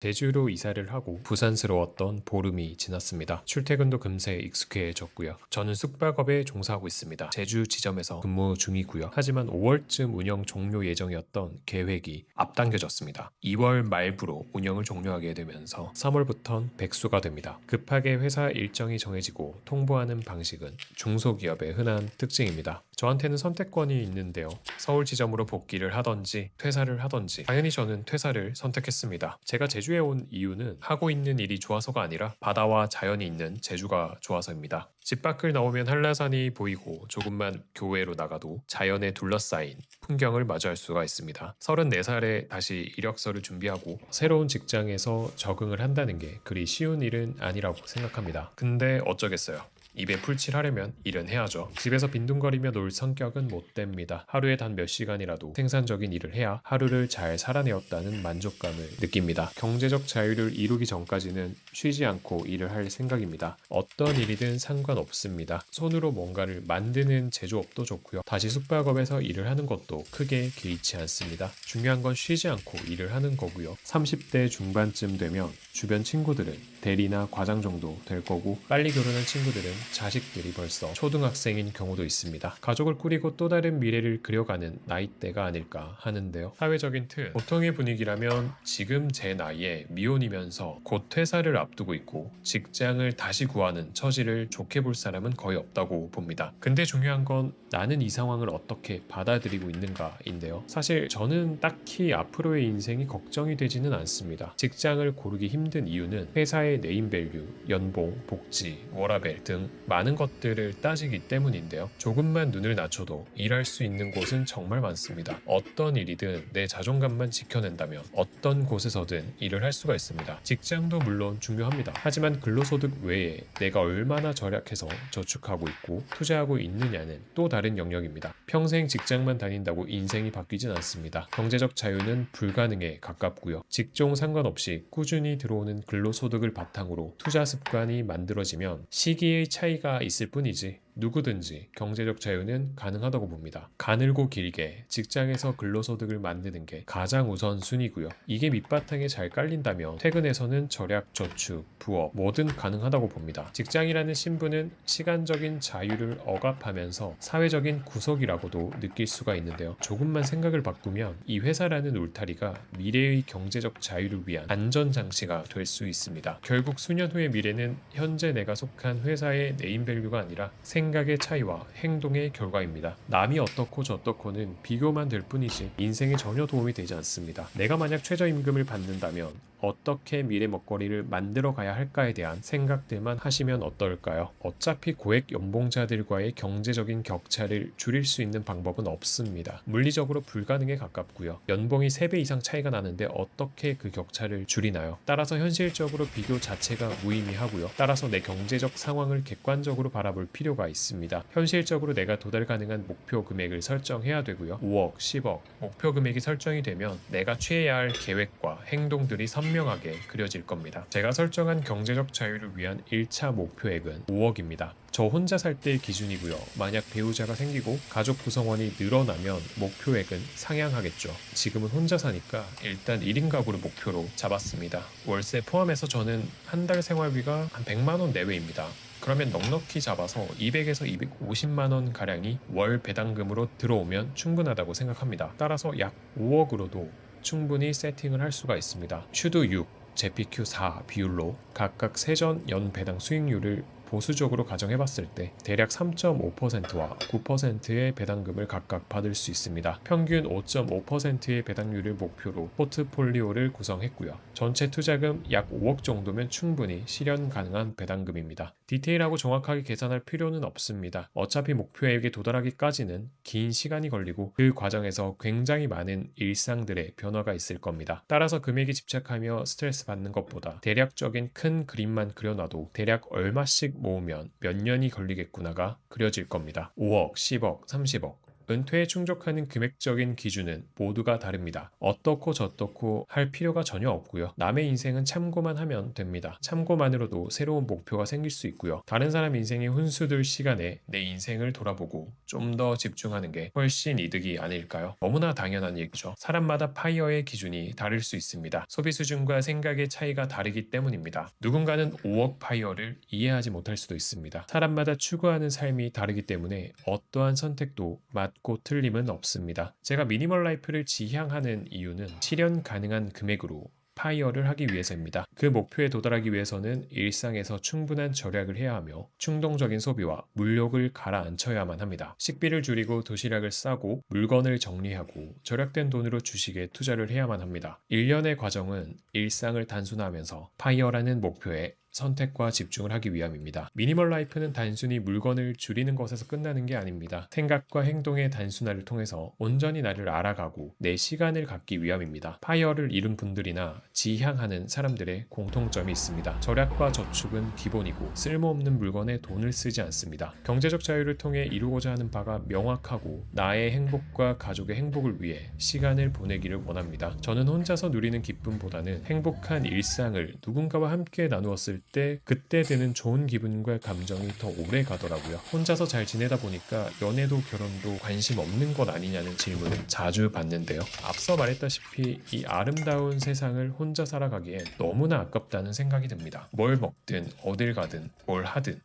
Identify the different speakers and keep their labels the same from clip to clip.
Speaker 1: 제주로 이사를 하고 부산스러웠던 보름이 지났습니다. 출퇴근도 금세 익숙해졌고요. 저는 숙박업에 종사하고 있습니다. 제주 지점에서 근무 중이고요. 하지만 5월쯤 운영 종료 예정이었던 계획이 앞당겨졌습니다. 2월 말부로 운영을 종료하게 되면서 3월부턴 백수가 됩니다. 급하게 회사 일정이 정해지고 통보하는 방식은 중소기업의 흔한 특징입니다. 저한테는 선택권이 있는데요. 서울 지점으로 복귀를 하던지 퇴사를 하던지 당연히 저는 퇴사를 선택했습니다. 제가 제주에 온 이유는 하고 있는 일이 좋아서가 아니라 바다와 자연이 있는 제주가 좋아서입니다. 집 밖을 나오면 한라산이 보이고 조금만 교외로 나가도 자연에 둘러싸인 풍경을 마주할 수가 있습니다. 34살에 다시 이력서를 준비하고 새로운 직장에서 적응을 한다는 게 그리 쉬운 일은 아니라고 생각합니다. 근데 어쩌겠어요. 입에 풀칠하려면 일은 해야죠. 집에서 빈둥거리며 놀 성격은 못 됩니다. 하루에 단 몇 시간이라도 생산적인 일을 해야 하루를 잘 살아내었다는 만족감을 느낍니다. 경제적 자유를 이루기 전까지는 쉬지 않고 일을 할 생각입니다. 어떤 일이든 상관없습니다. 손으로 뭔가를 만드는 제조업도 좋고요. 다시 숙박업에서 일을 하는 것도 크게 개의치 않습니다. 중요한 건 쉬지 않고 일을 하는 거고요. 30대 중반쯤 되면 주변 친구들은 대리나 과장 정도 될 거고 빨리 결혼한 친구들은 자식들이 벌써 초등학생인 경우도 있습니다. 가족을 꾸리고 또 다른 미래를 그려가는 나이대가 아닐까 하는데요. 사회적인 틀, 보통의 분위기라면 지금 제 나이에 미혼이면서 곧 퇴사를 앞두고 있고 직장을 다시 구하는 처지를 좋게 볼 사람은 거의 없다고 봅니다. 근데 중요한 건 나는 이 상황을 어떻게 받아들이고 있는가인데요. 사실 저는 딱히 앞으로의 인생이 걱정이 되지는 않습니다. 직장을 고르기 힘든 이유는 회사의 네임밸류, 연봉, 복지, 워라밸 등 많은 것들을 따지기 때문인데요. 조금만 눈을 낮춰도 일할 수 있는 곳은 정말 많습니다. 어떤 일이든 내 자존감만 지켜낸다면 어떤 곳에서든 일을 할 수가 있습니다. 직장도 물론 중요합니다. 하지만 근로소득 외에 내가 얼마나 절약해서 저축하고 있고 투자하고 있느냐는 또 다른 영역입니다. 평생 직장만 다닌다고 인생이 바뀌진 않습니다. 경제적 자유는 불가능에 가깝고요. 직종 상관없이 꾸준히 들어오는 근로소득을 바탕으로 투자 습관이 만들어지면 시기의 차이가 있을 뿐이지 누구든지 경제적 자유는 가능하다고 봅니다. 가늘고 길게 직장에서 근로소득을 만드는 게 가장 우선순위고요. 이게 밑바탕에 잘 깔린다면 퇴근에서는 절약, 저축, 부업 뭐든 가능하다고 봅니다. 직장이라는 신분은 시간적인 자유를 억압하면서 사회적인 구석이라고도 느낄 수가 있는데요. 조금만 생각을 바꾸면 이 회사라는 울타리가 미래의 경제적 자유를 위한 안전장치가 될 수 있습니다. 결국 수년 후의 미래는 현재 내가 속한 회사의 네임밸류가 아니라 생각의 차이와 행동의 결과입니다. 남이 어떻고 저떻고는 비교만 될 뿐이지 인생에 전혀 도움이 되지 않습니다. 내가 만약 최저임금을 받는다면 어떻게 미래 먹거리를 만들어 가야 할까에 대한 생각들만 하시면 어떨까요? 어차피 고액 연봉자들과의 경제적인 격차를 줄일 수 있는 방법은 없습니다. 물리적으로 불가능에 가깝고요. 연봉이 3배 이상 차이가 나는데 어떻게 그 격차를 줄이나요? 따라서 현실적으로 비교 자체가 무의미하고요. 따라서 내 경제적 상황을 객관적으로 바라볼 필요가 있습니다. 현실적으로 내가 도달 가능한 목표 금액을 설정해야 되고요. 5억, 10억 목표 금액이 설정이 되면 내가 취해야 할 계획과 행동들이 선명하게 그려질 겁니다. 제가 설정한 경제적 자유를 위한 1차 목표액은 5억입니다. 저 혼자 살 때의 기준이고요. 만약 배우자가 생기고 가족 구성원이 늘어나면 목표액은 상향하겠죠. 지금은 혼자 사니까 일단 1인 가구를 목표로 잡았습니다. 월세 포함해서 저는 한 달 생활비가 한 100만 원 내외입니다. 그러면 넉넉히 잡아서 200에서 250만 원 가량이 월 배당금으로 들어오면 충분하다고 생각합니다. 따라서 약 5억으로도 충분히 세팅을 할 수가 있습니다. 슈드 6, 제피큐 4 비율로 각각 세전 연 배당 수익률을 보수적으로 가정해봤을 때 대략 3.5%와 9%의 배당금을 각각 받을 수 있습니다. 평균 5.5%의 배당률을 목표로 포트폴리오를 구성했고요. 전체 투자금 약 5억 정도면 충분히 실현 가능한 배당금입니다. 디테일하고 정확하게 계산할 필요는 없습니다. 어차피 목표액에 도달하기까지는 긴 시간이 걸리고 그 과정에서 굉장히 많은 일상들의 변화가 있을 겁니다. 따라서 금액에 집착하며 스트레스 받는 것보다 대략적인 큰 그림만 그려놔도 대략 얼마씩 모으면 몇 년이 걸리겠구나가 그려질 겁니다. 5억, 10억, 30억 은퇴에 충족하는 금액적인 기준은 모두가 다릅니다. 어떻고 저떻고 할 필요가 전혀 없고요. 남의 인생은 참고만 하면 됩니다. 참고만으로도 새로운 목표가 생길 수 있고요. 다른 사람 인생에 훈수둘 시간에 내 인생을 돌아보고 좀 더 집중하는 게 훨씬 이득이 아닐까요? 너무나 당연한 얘기죠. 사람마다 파이어의 기준이 다를 수 있습니다. 소비 수준과 생각의 차이가 다르기 때문입니다. 누군가는 5억 파이어를 이해하지 못할 수도 있습니다. 사람마다 추구하는 삶이 다르기 때문에 어떠한 선택도 맞고 틀림은 없습니다. 제가 미니멀 라이프를 지향하는 이유는 실현 가능한 금액으로 파이어를 하기 위해서입니다. 그 목표에 도달하기 위해서는 일상에서 충분한 절약을 해야 하며 충동적인 소비와 물욕을 가라앉혀야만 합니다. 식비를 줄이고 도시락을 싸고 물건을 정리하고 절약된 돈으로 주식에 투자를 해야만 합니다. 일련의 과정은 일상을 단순화하면서 파이어라는 목표에 선택과 집중을 하기 위함입니다. 미니멀 라이프는 단순히 물건을 줄이는 것에서 끝나는 게 아닙니다. 생각과 행동의 단순화를 통해서 온전히 나를 알아가고 내 시간을 갖기 위함입니다. 파이어를 이룬 분들이나 지향하는 사람들의 공통점이 있습니다. 절약과 저축은 기본이고 쓸모없는 물건에 돈을 쓰지 않습니다. 경제적 자유를 통해 이루고자 하는 바가 명확하고 나의 행복과 가족의 행복을 위해 시간을 보내기를 원합니다. 저는 혼자서 누리는 기쁨보다는 행복한 일상을 누군가와 함께 나누었을 때 그때 드는 좋은 기분과 감정이 더 오래 가더라고요. 혼자서 잘 지내다 보니까 연애도 결혼도 관심 없는 것 아니냐는 질문을 자주 받는데요. 앞서 말했다시피 이 아름다운 세상을 혼자 살아가기엔 너무나 아깝다는 생각이 듭니다. 뭘 먹든 어딜 가든 뭘 하든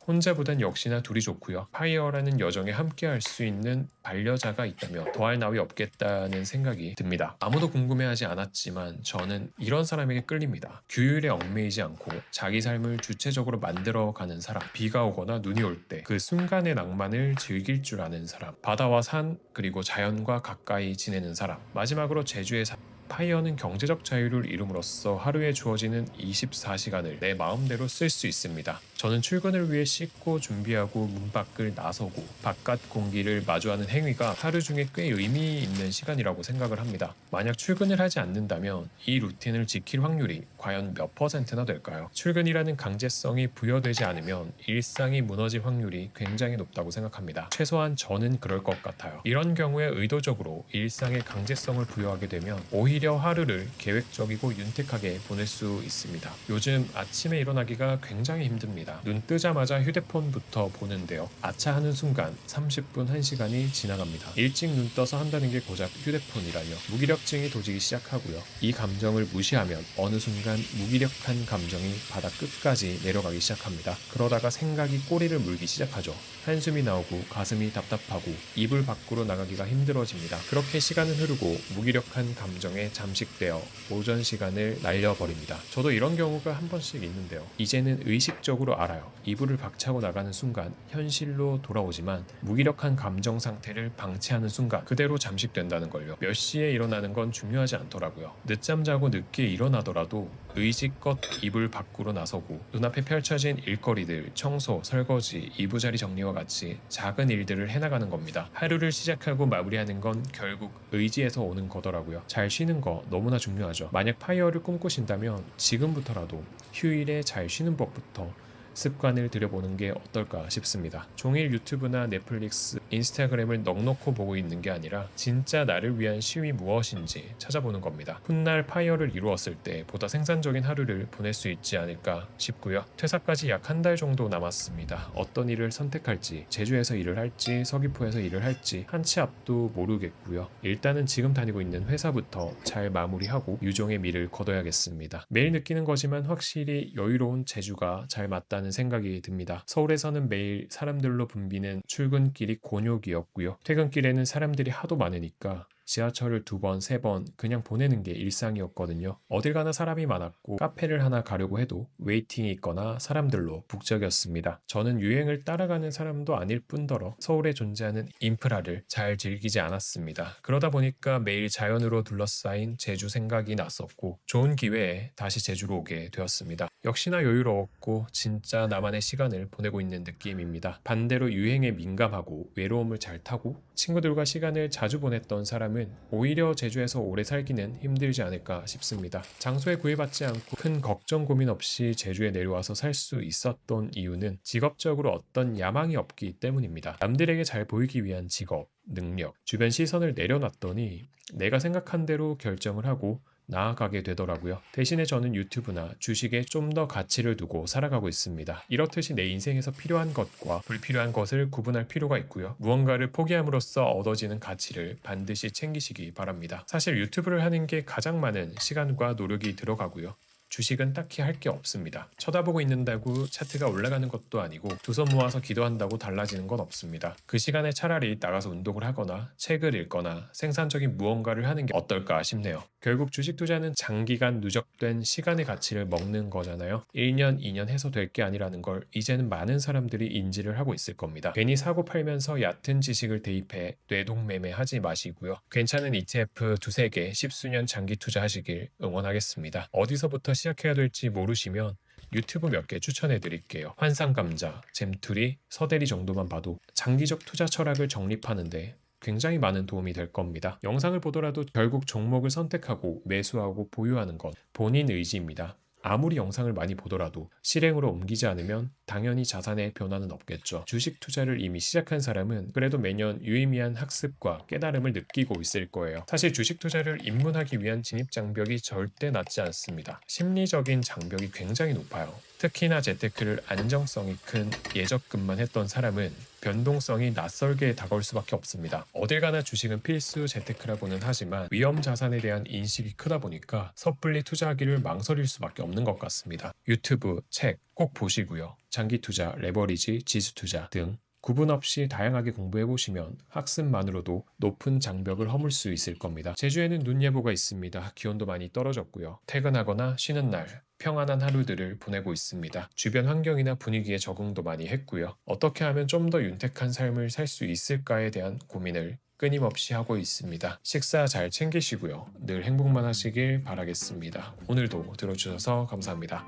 Speaker 1: 혼자보단 역시나 둘이 좋고요. 파이어라는 여정에 함께할 수 있는 반려자가 있다면 더할 나위 없겠다는 생각이 듭니다. 아무도 궁금해하지 않았지만 저는 이런 사람에게 끌립니다. 규율에 얽매이지 않고 자기 삶을 주체적으로 만들어가는 사람. 비가 오거나 눈이 올 때 그 순간의 낭만을 즐길 줄 아는 사람. 바다와 산 그리고 자연과 가까이 지내는 사람. 마지막으로 제주의 파이어는 경제적 자유를 이룸으로써 하루에 주어지는 24시간을 내 마음대로 쓸 수 있습니다. 저는 출근을 위해 씻고 준비하고 문 밖을 나서고 바깥 공기를 마주하는 행위가 하루 중에 꽤 의미 있는 시간이라고 생각을 합니다. 만약 출근을 하지 않는다면 이 루틴을 지킬 확률이 과연 몇 %나 될까요? 출근이라는 강제성이 부여되지 않으면 일상이 무너질 확률이 굉장히 높다고 생각합니다. 최소한 저는 그럴 것 같아요. 이런 경우에 의도적으로 일상에 강제성을 부여하게 되면 오히려 하루를 계획적이고 윤택하게 보낼 수 있습니다. 요즘 아침에 일어나기가 굉장히 힘듭니다. 눈 뜨자마자 휴대폰부터 보는데요. 아차 하는 순간 30분 1시간이 지나갑니다. 일찍 눈 떠서 한다는 게 고작 휴대폰이라뇨. 무기력증이 도지기 시작하고요. 이 감정을 무시하면 어느 순간 무기력한 감정이 바닥 끝까지 내려가기 시작합니다. 그러다가 생각이 꼬리를 물기 시작하죠. 한숨이 나오고 가슴이 답답하고 이불 밖으로 나가기가 힘들어집니다. 그렇게 시간은 흐르고 무기력한 감정에 잠식되어 오전 시간을 날려버립니다. 저도 이런 경우가 한 번씩 있는데요. 이제는 의식적으로 알아요. 이불을 박차고 나가는 순간 현실로 돌아오지만 무기력한 감정 상태를 방치하는 순간 그대로 잠식된다는 걸요. 몇 시에 일어나는 건 중요하지 않더라고요. 늦잠 자고 늦게 일어나더라도 의지껏 이불 밖으로 나서고 눈앞에 펼쳐진 일거리들, 청소, 설거지, 이부자리 정리와 같이 작은 일들을 해나가는 겁니다. 하루를 시작하고 마무리하는 건 결국 의지에서 오는 거더라고요. 잘 쉬는 거 너무나 중요하죠. 만약 파이어를 꿈꾸신다면 지금부터라도 휴일에 잘 쉬는 법부터 습관을 들여보는 게 어떨까 싶습니다. 종일 유튜브나 넷플릭스, 인스타그램을 넉넉히 보고 있는 게 아니라 진짜 나를 위한 쉼이 무엇인지 찾아보는 겁니다. 훗날 파이어를 이루었을 때 보다 생산적인 하루를 보낼 수 있지 않을까 싶고요. 퇴사까지 약 한 달 정도 남았습니다. 어떤 일을 선택할지, 제주에서 일을 할지, 서귀포에서 일을 할지 한치 앞도 모르겠고요. 일단은 지금 다니고 있는 회사부터 잘 마무리하고 유종의 미를 거둬야겠습니다. 매일 느끼는 거지만 확실히 여유로운 제주가 잘 맞다는 생각이 듭니다. 서울에서는 매일 사람들로 붐비는 출근길이 곤욕이었고요. 퇴근길에는 사람들이 하도 많으니까 지하철을 2번, 3번 그냥 보내는 게 일상이었거든요. 어딜 가나 사람이 많았고 카페를 하나 가려고 해도 웨이팅이 있거나 사람들로 북적였습니다. 저는 유행을 따라가는 사람도 아닐 뿐더러 서울에 존재하는 인프라를 잘 즐기지 않았습니다. 그러다 보니까 매일 자연으로 둘러싸인 제주 생각이 났었고 좋은 기회에 다시 제주로 오게 되었습니다. 역시나 여유로웠고 진짜 나만의 시간을 보내고 있는 느낌입니다. 반대로 유행에 민감하고 외로움을 잘 타고 친구들과 시간을 자주 보냈던 사람은 오히려 제주에서 오래 살기는 힘들지 않을까 싶습니다. 장소에 구애받지 않고 큰 걱정 고민 없이 제주에 내려와서 살 수 있었던 이유는 직업적으로 어떤 야망이 없기 때문입니다. 남들에게 잘 보이기 위한 직업, 능력, 주변 시선을 내려놨더니 내가 생각한 대로 결정을 하고 나아가게 되더라고요. 대신에 저는 유튜브나 주식에 좀 더 가치를 두고 살아가고 있습니다. 이렇듯이 내 인생에서 필요한 것과 불필요한 것을 구분할 필요가 있고요. 무언가를 포기함으로써 얻어지는 가치를 반드시 챙기시기 바랍니다. 사실 유튜브를 하는 게 가장 많은 시간과 노력이 들어가고요. 주식은 딱히 할 게 없습니다. 쳐다보고 있는다고 차트가 올라가는 것도 아니고 두 손 모아서 기도한다고 달라지는 건 없습니다. 그 시간에 차라리 나가서 운동을 하거나 책을 읽거나 생산적인 무언가를 하는 게 어떨까 싶네요. 결국 주식 투자는 장기간 누적된 시간의 가치를 먹는 거잖아요. 1년, 2년 해서 될 게 아니라는 걸 이제는 많은 사람들이 인지를 하고 있을 겁니다. 괜히 사고 팔면서 얕은 지식을 대입해 뇌동매매하지 마시고요. 괜찮은 ETF 두세 개 10수년 장기 투자하시길 응원하겠습니다. 어디서부터 시작해야 될지 모르시면 유튜브 몇 개 추천해 드릴게요. 환상감자, 잼투리, 서대리 정도만 봐도 장기적 투자 철학을 정립하는데 굉장히 많은 도움이 될 겁니다. 영상을 보더라도 결국 종목을 선택하고 매수하고 보유하는 것 본인 의지입니다. 아무리 영상을 많이 보더라도 실행으로 옮기지 않으면 당연히 자산의 변화는 없겠죠. 주식 투자를 이미 시작한 사람은 그래도 매년 유의미한 학습과 깨달음을 느끼고 있을 거예요. 사실 주식 투자를 입문하기 위한 진입 장벽이 절대 낮지 않습니다. 심리적인 장벽이 굉장히 높아요. 특히나 재테크를 안정성이 큰 예적금만 했던 사람은 변동성이 낯설게 다가올 수밖에 없습니다. 어딜 가나 주식은 필수 재테크라고는 하지만 위험 자산에 대한 인식이 크다 보니까 섣불리 투자하기를 망설일 수밖에 없는 것 같습니다. 유튜브, 책 꼭 보시고요. 장기 투자, 레버리지, 지수 투자 등 구분 없이 다양하게 공부해보시면 학습만으로도 높은 장벽을 허물 수 있을 겁니다. 제주에는 눈 예보가 있습니다. 기온도 많이 떨어졌고요. 퇴근하거나 쉬는 날 평안한 하루들을 보내고 있습니다. 주변 환경이나 분위기에 적응도 많이 했고요. 어떻게 하면 좀 더 윤택한 삶을 살 수 있을까에 대한 고민을 끊임없이 하고 있습니다. 식사 잘 챙기시고요. 늘 행복만 하시길 바라겠습니다. 오늘도 들어주셔서 감사합니다.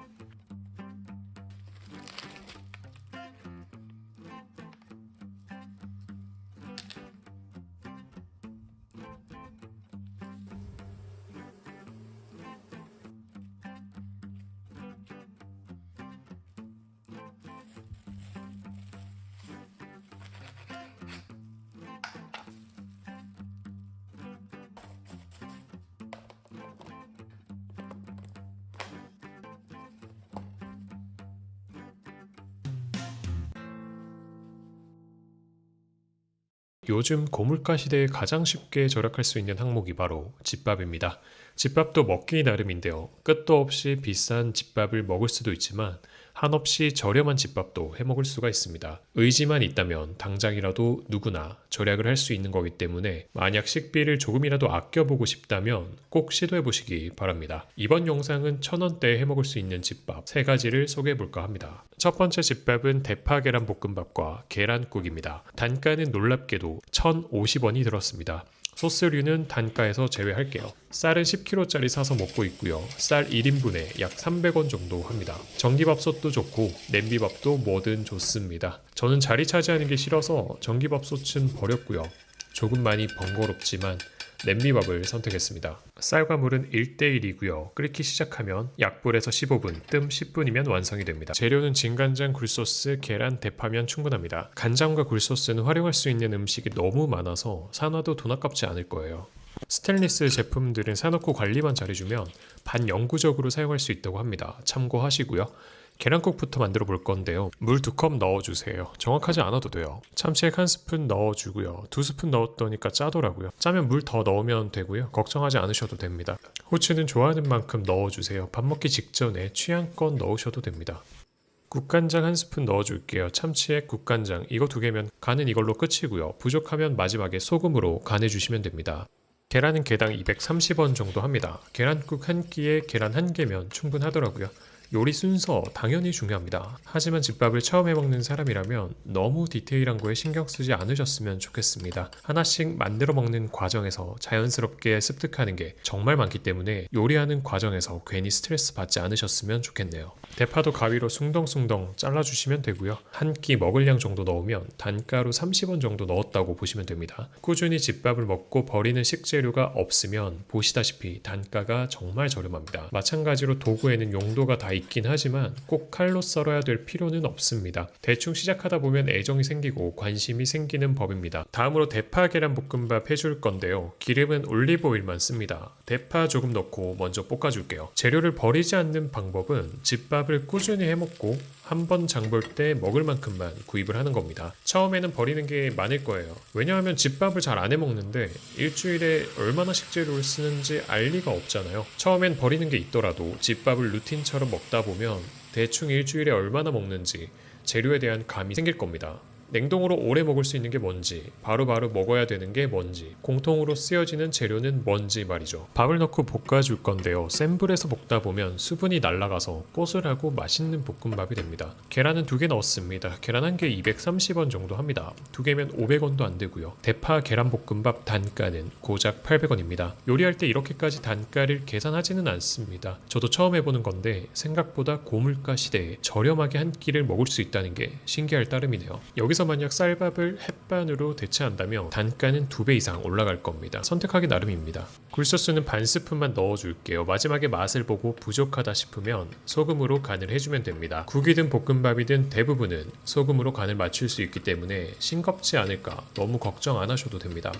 Speaker 1: 요즘 고물가 시대에 가장 쉽게 절약할 수 있는 항목이 바로 집밥입니다. 집밥도 먹기 나름인데요. 끝도 없이 비싼 집밥을 먹을 수도 있지만 한없이 저렴한 집밥도 해먹을 수가 있습니다. 의지만 있다면 당장이라도 누구나 절약을 할 수 있는 거기 때문에 만약 식비를 조금이라도 아껴보고 싶다면 꼭 시도해보시기 바랍니다. 이번 영상은 1,000원대에 해먹을 수 있는 집밥 3가지를 소개해볼까 합니다. 첫 번째 집밥은 대파 계란 볶음밥과 계란국입니다. 단가는 놀랍게도 1,050원이 들었습니다. 소스류는 단가에서 제외할게요. 쌀은 10kg짜리 사서 먹고 있고요. 쌀 1인분에 약 300원 정도 합니다. 전기밥솥도 좋고 냄비밥도 뭐든 좋습니다. 저는 자리 차지하는 게 싫어서 전기밥솥은 버렸고요. 조금 많이 번거롭지만 냄비밥을 선택했습니다. 쌀과 물은 1:1이고요. 끓기 시작하면 약불에서 15분, 뜸 10분이면 완성이 됩니다. 재료는 진간장, 굴소스, 계란, 대파면 충분합니다. 간장과 굴소스는 활용할 수 있는 음식이 너무 많아서 사놔도 돈 아깝지 않을 거예요. 스테인리스 제품들은 사놓고 관리만 잘해주면 반영구적으로 사용할 수 있다고 합니다. 참고하시고요. 계란국부터 만들어 볼 건데요. 물 2컵 넣어주세요. 정확하지 않아도 돼요. 참치액 1스푼 넣어주고요. 2스푼 넣었더니까 짜더라고요. 짜면 물 더 넣으면 되고요. 걱정하지 않으셔도 됩니다. 후추는 좋아하는 만큼 넣어주세요. 밥 먹기 직전에 취향껏 넣으셔도 됩니다. 국간장 1스푼 넣어줄게요. 참치액, 국간장 이거 2개면 간은 이걸로 끝이고요. 부족하면 마지막에 소금으로 간해주시면 됩니다. 계란은 개당 230원 정도 합니다. 계란국 한 끼에 계란 1개면 충분하더라고요. 요리 순서 당연히 중요합니다. 하지만 집밥을 처음 해먹는 사람이라면 너무 디테일한 거에 신경 쓰지 않으셨으면 좋겠습니다. 하나씩 만들어 먹는 과정에서 자연스럽게 습득하는 게 정말 많기 때문에 요리하는 과정에서 괜히 스트레스 받지 않으셨으면 좋겠네요. 대파도 가위로 숭덩숭덩 잘라주시면 되고요. 한 끼 먹을 양 정도 넣으면 단가로 30원 정도 넣었다고 보시면 됩니다. 꾸준히 집밥을 먹고 버리는 식재료가 없으면 보시다시피 단가가 정말 저렴합니다. 마찬가지로 도구에는 용도가 다 있긴 하지만 꼭 칼로 썰어야 될 필요는 없습니다. 대충 시작하다 보면 애정이 생기고 관심이 생기는 법입니다. 다음으로 대파 계란볶음밥 해줄 건데요. 기름은 올리브오일만 씁니다. 대파 조금 넣고 먼저 볶아줄게요. 재료를 버리지 않는 방법은 집밥을 꾸준히 해먹고 한 번 장 볼 때 먹을 만큼만 구입을 하는 겁니다. 처음에는 버리는 게 많을 거예요. 왜냐하면 집밥을 잘 안 해먹는데 일주일에 얼마나 식재료를 쓰는지 알 리가 없잖아요. 처음엔 버리는 게 있더라도 집밥을 루틴처럼 먹다 보면 대충 일주일에 얼마나 먹는지 재료에 대한 감이 생길 겁니다. 냉동으로 오래 먹을 수 있는 게 뭔지, 바로바로 먹어야 되는 게 뭔지, 공통으로 쓰여지는 재료는 뭔지 말이죠. 밥을 넣고 볶아줄 건데요. 센 불에서 볶다 보면 수분이 날아가서 뽀슬하고 맛있는 볶음밥이 됩니다. 계란은 2개 넣었습니다. 계란 한 개 230원 정도 합니다. 2개면 500원도 안 되고요. 대파 계란볶음밥 단가는 고작 800원입니다. 요리할 때 이렇게까지 단가를 계산하지는 않습니다. 저도 처음 해보는 건데 생각보다 고물가 시대에 저렴하게 한 끼를 먹을 수 있다는 게 신기할 따름이네요. 여기서 만약 쌀밥을 햇반으로 대체한다면 단가는 2배 이상 올라갈 겁니다. 선택하기 나름입니다. 굴소스는 반 스푼만 넣어줄게요. 마지막에 맛을 보고 부족하다 싶으면 소금으로 간을 해주면 됩니다. 국이든 볶음밥이든 대부분은 소금으로 간을 맞출 수 있기 때문에 싱겁지 않을까 너무 걱정 안 하셔도 됩니다.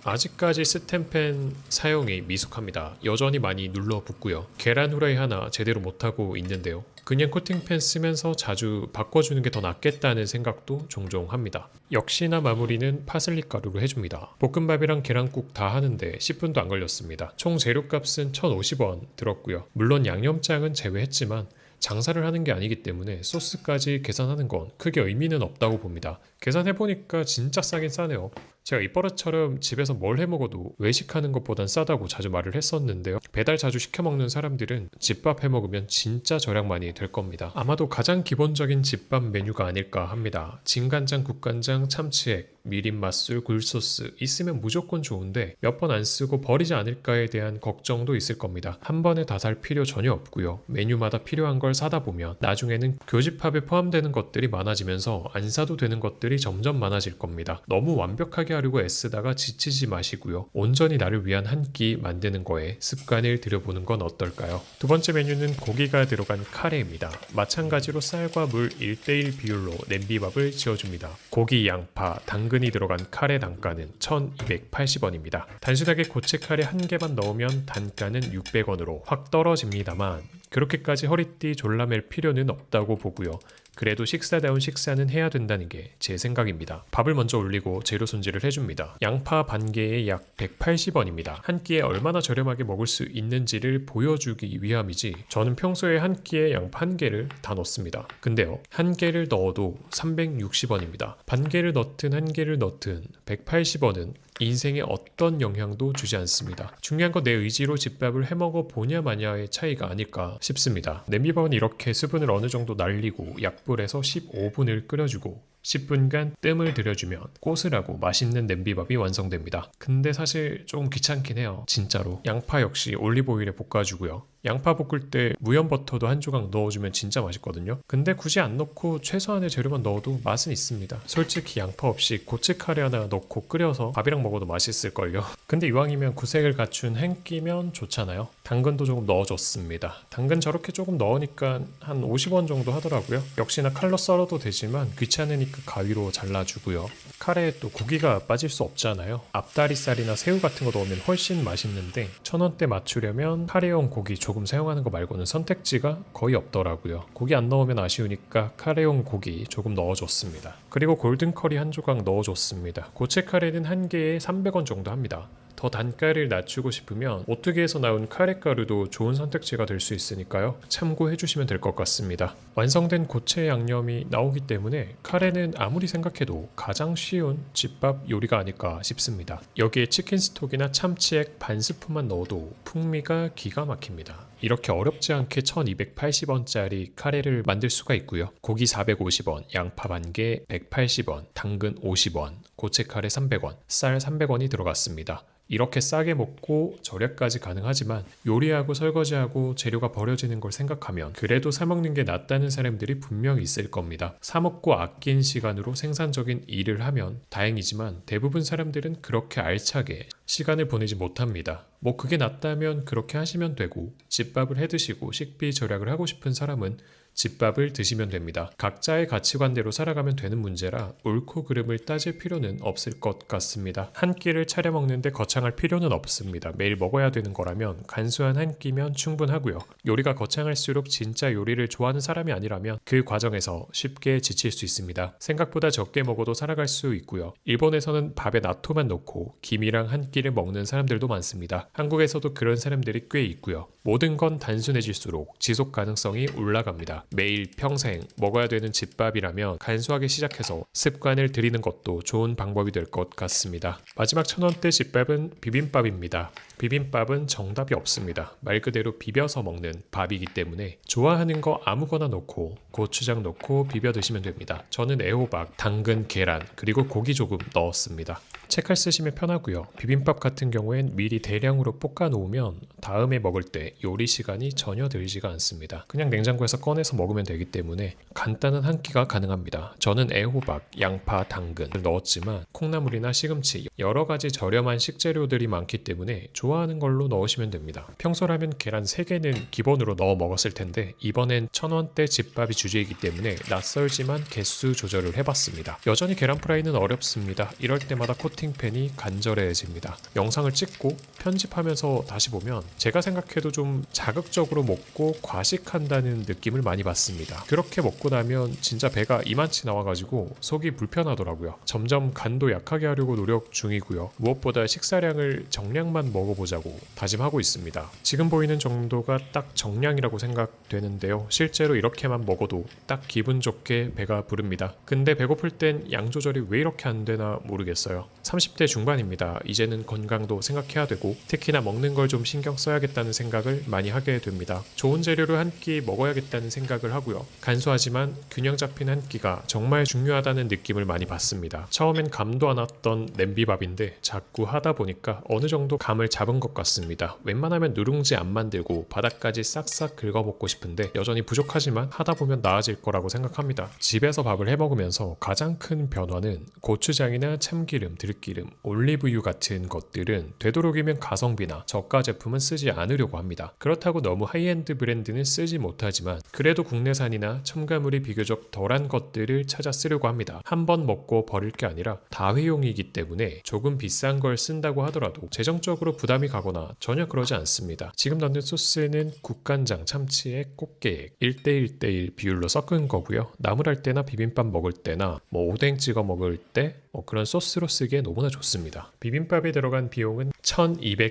Speaker 1: 아직까지 스텐팬 사용이 미숙합니다. 여전히 많이 눌러붙고요. 계란 후라이 하나 제대로 못하고 있는데요. 그냥 코팅팬 쓰면서 자주 바꿔주는 게 더 낫겠다는 생각도 종종 합니다. 역시나 마무리는 파슬리 가루로 해줍니다. 볶음밥이랑 계란국 다 하는데 10분도 안 걸렸습니다. 총 재료값은 1,050원 들었고요. 물론 양념장은 제외했지만 장사를 하는 게 아니기 때문에 소스까지 계산하는 건 크게 의미는 없다고 봅니다. 계산해보니까 진짜 싸긴 싸네요. 제가 입버릇처럼 집에서 뭘 해먹어도 외식하는 것보단 싸다고 자주 말을 했었는데요. 배달 자주 시켜먹는 사람들은 집밥 해먹으면 진짜 절약 많이 될 겁니다. 아마도 가장 기본적인 집밥 메뉴가 아닐까 합니다. 진간장, 국간장, 참치액, 미림, 맛술, 굴소스 있으면 무조건 좋은데 몇 번 안 쓰고 버리지 않을까에 대한 걱정도 있을 겁니다. 한 번에 다 살 필요 전혀 없고요. 메뉴마다 필요한 걸 사다 보면 나중에는 교집합에 포함되는 것들이 많아지면서 안 사도 되는 것들이 점점 많아질 겁니다. 너무 완벽하게 하려고 애쓰다가 지치지 마시고요. 온전히 나를 위한 한 끼 만드는 거에 습관을 들여보는 건 어떨까요? 두 번째 메뉴는 고기가 들어간 카레입니다. 마찬가지로 쌀과 물 1:1 비율로 냄비밥을 지어줍니다. 고기, 양파, 당근이 들어간 카레 단가는 1,280원입니다. 단순하게 고체 카레 한 개만 넣으면 단가는 600원으로 확 떨어집니다만 그렇게까지 허리띠 졸라맬 필요는 없다고 보고요. 그래도 식사다운 식사는 해야 된다는 게 제 생각입니다. 밥을 먼저 올리고 재료 손질을 해줍니다. 양파 반 개에 약 180원입니다. 한 끼에 얼마나 저렴하게 먹을 수 있는지를 보여주기 위함이지 저는 평소에 한 끼에 양파 한 개를 다 넣습니다. 근데요, 한 개를 넣어도 360원입니다. 반 개를 넣든 한 개를 넣든 180원은 인생에 어떤 영향도 주지 않습니다. 중요한 건 내 의지로 집밥을 해먹어 보냐 마냐의 차이가 아닐까 싶습니다. 냄비밥은 이렇게 수분을 어느 정도 날리고 약불에서 15분을 끓여주고 10분간 뜸을 들여주면 꼬슬하고 맛있는 냄비밥이 완성됩니다. 근데 사실 조금 귀찮긴 해요. 진짜로. 양파 역시 올리브오일에 볶아주고요. 양파 볶을 때 무염버터도 한 조각 넣어주면 진짜 맛있거든요. 근데 굳이 안 넣고 최소한의 재료만 넣어도 맛은 있습니다. 솔직히 양파 없이 고체 카레 하나 넣고 끓여서 밥이랑 먹어도 맛있을걸요. 근데 이왕이면 구색을 갖춘 한 끼면 좋잖아요. 당근도 조금 넣어줬습니다. 당근 저렇게 조금 넣으니까 한 50원 정도 하더라고요. 역시나 칼로 썰어도 되지만 귀찮으니까 가위로 잘라주고요. 카레에 또 고기가 빠질 수 없잖아요. 앞다리살이나 새우 같은 거 넣으면 훨씬 맛있는데 1,000원대 맞추려면 카레용 고기 조금 사용하는 거 말고는 선택지가 거의 없더라고요. 고기 안 넣으면 아쉬우니까 카레용 고기 조금 넣어줬습니다. 그리고 골든커리 한 조각 넣어줬습니다. 고체 카레는 한 개에 300원 정도 합니다. 더 단가를 낮추고 싶으면 오뚜기에서 나온 카레가루도 좋은 선택지가 될 수 있으니까요. 참고해 주시면 될 것 같습니다. 완성된 고체 양념이 나오기 때문에 카레는 아무리 생각해도 가장 쉬운 집밥 요리가 아닐까 싶습니다. 여기에 치킨 스톡이나 참치액 반 스푼만 넣어도 풍미가 기가 막힙니다. 이렇게 어렵지 않게 1,280원짜리 카레를 만들 수가 있고요. 고기 450원, 양파 반 개 180원, 당근 50원, 고체 카레 300원, 쌀 300원이 들어갔습니다. 이렇게 싸게 먹고 절약까지 가능하지만 요리하고 설거지하고 재료가 버려지는 걸 생각하면 그래도 사 먹는 게 낫다는 사람들이 분명히 있을 겁니다. 사 먹고 아낀 시간으로 생산적인 일을 하면 다행이지만 대부분 사람들은 그렇게 알차게 시간을 보내지 못합니다. 뭐 그게 낫다면 그렇게 하시면 되고 집밥을 해 드시고 식비 절약을 하고 싶은 사람은 집밥을 드시면 됩니다. 각자의 가치관대로 살아가면 되는 문제라 옳고 그름을 따질 필요는 없을 것 같습니다. 한 끼를 차려 먹는데 거창할 필요는 없습니다. 매일 먹어야 되는 거라면 간소한 한 끼면 충분하고요. 요리가 거창할수록 진짜 요리를 좋아하는 사람이 아니라면 그 과정에서 쉽게 지칠 수 있습니다. 생각보다 적게 먹어도 살아갈 수 있고요. 일본에서는 밥에 나토만 넣고 김이랑 한 끼를 먹는 사람들도 많습니다. 한국에서도 그런 사람들이 꽤 있고요. 모든 건 단순해질수록 지속 가능성이 올라갑니다. 매일 평생 먹어야 되는 집밥이라면 간소하게 시작해서 습관을 들이는 것도 좋은 방법이 될 것 같습니다. 마지막 1,000원대 집밥은 비빔밥입니다. 비빔밥은 정답이 없습니다. 말 그대로 비벼서 먹는 밥이기 때문에 좋아하는 거 아무거나 넣고 고추장 넣고 비벼 드시면 됩니다. 저는 애호박, 당근, 계란 그리고 고기 조금 넣었습니다. 책할 쓰시면 편하고요. 비빔밥 같은 경우엔 미리 대량으로 볶아 놓으면 다음에 먹을 때 요리 시간이 전혀 들지가 않습니다. 그냥 냉장고에서 꺼내서 먹으면 되기 때문에 간단한 한 끼가 가능합니다. 저는 애호박, 양파, 당근을 넣었지만 콩나물이나 시금치 여러 가지 저렴한 식재료들이 많기 때문에 좋아하는 걸로 넣으시면 됩니다. 평소라면 계란 3개는 기본으로 넣어 먹었을 텐데 이번엔 1,000원대 집밥이 주제이기 때문에 낯설지만 개수 조절을 해봤습니다. 여전히 계란 프라이는 어렵습니다. 이럴 때마다 코팅팬이 간절해집니다. 영상을 찍고 편집하면서 다시 보면 제가 생각해도 좀 자극적으로 먹고 과식한다는 느낌을 많이 받습니다. 그렇게 먹고 나면 진짜 배가 이만치 나와가지고 속이 불편하더라고요. 점점 간도 약하게 하려고 노력 중이고요. 무엇보다 식사량을 정량만 먹어보자고 다짐하고 있습니다. 지금 보이는 정도가 딱 정량이라고 생각되는데요. 실제로 이렇게만 먹어도 딱 기분 좋게 배가 부릅니다. 근데 배고플 땐 양 조절이 왜 이렇게 안 되나 모르겠어요. 30대 중반입니다. 이제는 건강도 생각해야 되고 특히나 먹는 걸 좀 신경 써야겠다는 생각을 많이 하게 됩니다. 좋은 재료를 한 끼 먹어야겠다는 생각을 하고요. 간소하지만 균형 잡힌 한 끼가 정말 중요하다는 느낌을 많이 받습니다. 처음엔 감도 안 왔던 냄비밥인데 자꾸 하다 보니까 어느 정도 감을 잡은 것 같습니다. 웬만하면 누룽지 안 만들고 바닥까지 싹싹 긁어먹고 싶은데 여전히 부족하지만 하다 보면 나아질 거라고 생각합니다. 집에서 밥을 해먹으면서 가장 큰 변화는 고추장이나 참기름, 들기름, 올리브유 같은 것들은 되도록이면 가성비나 저가 제품은 쓰지 않으려고 합니다. 그렇다고 너무 하이엔드 브랜드는 쓰지 못하지만 그래도 국내산이나 첨가물이 비교적 덜한 것들을 찾아 쓰려고 합니다. 한 번 먹고 버릴 게 아니라 다회용이기 때문에 조금 비싼 걸 쓴다고 하더라도 재정적으로 부담이 가거나 전혀 그러지 않습니다. 지금 넣는 소스는 국간장, 참치액, 꽃게액 1:1:1 비율로 섞은 거고요. 나물할 때나 비빔밥 먹을 때나 오뎅 찍어 먹을 때 그런 소스로 쓰기에 너무나 좋습니다. 비빔밥에 들어간 비용은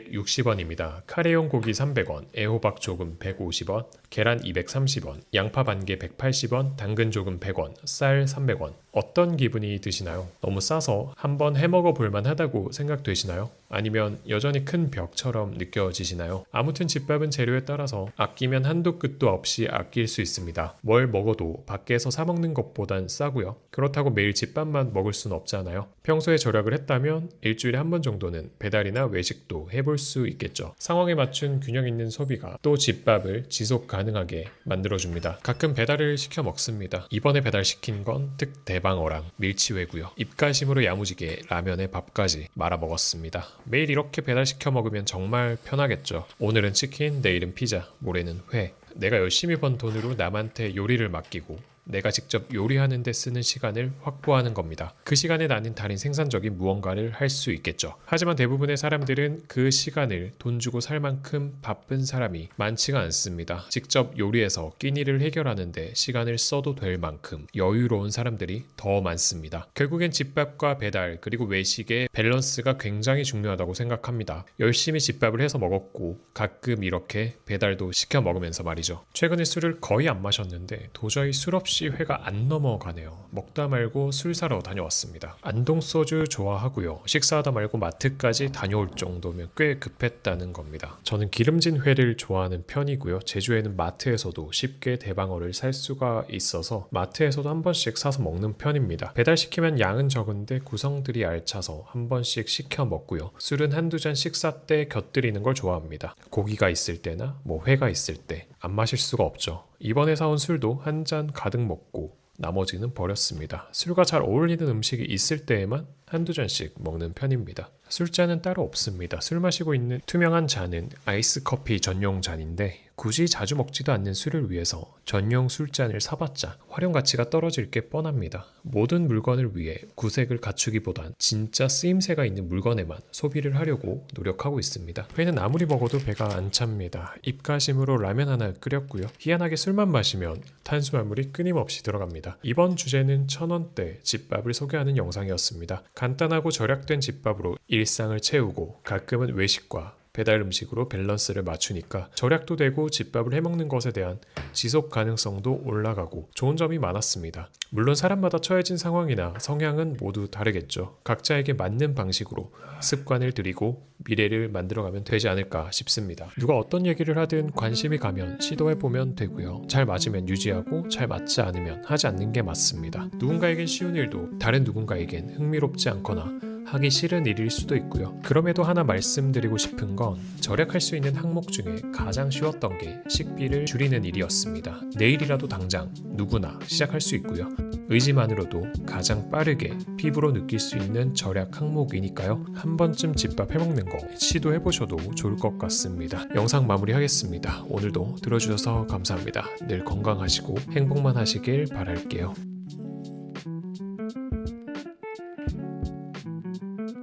Speaker 1: 1,260원입니다. 카레용 고기 300원, 애호박 조금 150원, 계란 230원, 양파 반개 180원, 당근 조금 100원, 쌀 300원. 어떤 기분이 드시나요? 너무 싸서 한번 해먹어 볼만 하다고 생각되시나요? 아니면 여전히 큰 벽처럼 느껴지시나요? 아무튼 집밥은 재료에 따라서 아끼면 한도 끝도 없이 아낄 수 있습니다. 뭘 먹어도 밖에서 사 먹는 것보단 싸고요. 그렇다고 매일 집밥만 먹을 순 없잖아요. 평소에 절약을 했다면 일주일에 한 번 정도는 배달이나 외식도 해볼 수 있겠죠. 상황에 맞춘 균형 있는 소비가 또 집밥을 지속 가능하게 만들어줍니다. 가끔 배달을 시켜 먹습니다. 이번에 배달시킨 건 특대방어랑 밀치회고요. 입가심으로 야무지게 라면에 밥까지 말아 먹었습니다. 매일 이렇게 배달시켜 먹으면 정말 편하겠죠. 오늘은 치킨, 내일은 피자, 모레는 회. 내가 열심히 번 돈으로 남한테 요리를 맡기고 내가 직접 요리하는 데 쓰는 시간을 확보하는 겁니다. 그 시간에 나는 다른 생산적인 무언가를 할 수 있겠죠. 하지만 대부분의 사람들은 그 시간을 돈 주고 살 만큼 바쁜 사람이 많지가 않습니다. 직접 요리해서 끼니를 해결하는 데 시간을 써도 될 만큼 여유로운 사람들이 더 많습니다. 결국엔 집밥과 배달 그리고 외식의 밸런스가 굉장히 중요하다고 생각합니다. 열심히 집밥을 해서 먹었고 가끔 이렇게 배달도 시켜 먹으면서 말이죠. 최근에 술을 거의 안 마셨는데 도저히 술 없이 없이 회가 안 넘어가네요. 먹다 말고 술 사러 다녀왔습니다. 안동 소주 좋아하고요. 식사하다 말고 마트까지 다녀올 정도면 꽤 급했다는 겁니다. 저는 기름진 회를 좋아하는 편이고요. 제주에는 마트에서도 쉽게 대방어를 살 수가 있어서 마트에서도 한 번씩 사서 먹는 편입니다. 배달시키면 양은 적은데 구성들이 알차서 한 번씩 시켜 먹고요. 술은 한두 잔 식사 때 곁들이는 걸 좋아합니다. 고기가 있을 때나 회가 있을 때 안 마실 수가 없죠. 이번에 사온 술도 한 잔 가득 먹고 나머지는 버렸습니다. 술과 잘 어울리는 음식이 있을 때에만 한두 잔씩 먹는 편입니다. 술잔은 따로 없습니다. 술 마시고 있는 투명한 잔은 아이스 커피 전용 잔인데 굳이 자주 먹지도 않는 술을 위해서 전용 술잔을 사봤자 활용 가치가 떨어질 게 뻔합니다. 모든 물건을 위해 구색을 갖추기보단 진짜 쓰임새가 있는 물건에만 소비를 하려고 노력하고 있습니다. 회는 아무리 먹어도 배가 안 찹니다. 입가심으로 라면 하나 끓였고요. 희한하게 술만 마시면 탄수화물이 끊임없이 들어갑니다. 이번 주제는 1,000원대 집밥을 소개하는 영상이었습니다. 간단하고 절약된 집밥으로 일상을 채우고 가끔은 외식과 배달 음식으로 밸런스를 맞추니까 절약도 되고 집밥을 해먹는 것에 대한 지속 가능성도 올라가고 좋은 점이 많았습니다. 물론 사람마다 처해진 상황이나 성향은 모두 다르겠죠. 각자에게 맞는 방식으로 습관을 들이고 미래를 만들어가면 되지 않을까 싶습니다. 누가 어떤 얘기를 하든 관심이 가면 시도해보면 되고요. 잘 맞으면 유지하고 잘 맞지 않으면 하지 않는 게 맞습니다. 누군가에겐 쉬운 일도 다른 누군가에겐 흥미롭지 않거나 하기 싫은 일일 수도 있고요. 그럼에도 하나 말씀드리고 싶은 건 절약할 수 있는 항목 중에 가장 쉬웠던 게 식비를 줄이는 일이었습니다. 내일이라도 당장 누구나 시작할 수 있고요. 의지만으로도 가장 빠르게 피부로 느낄 수 있는 절약 항목이니까요. 한 번쯤 집밥 해먹는 거 시도해보셔도 좋을 것 같습니다. 영상 마무리하겠습니다. 오늘도 들어주셔서 감사합니다. 늘 건강하시고 행복만 하시길 바랄게요.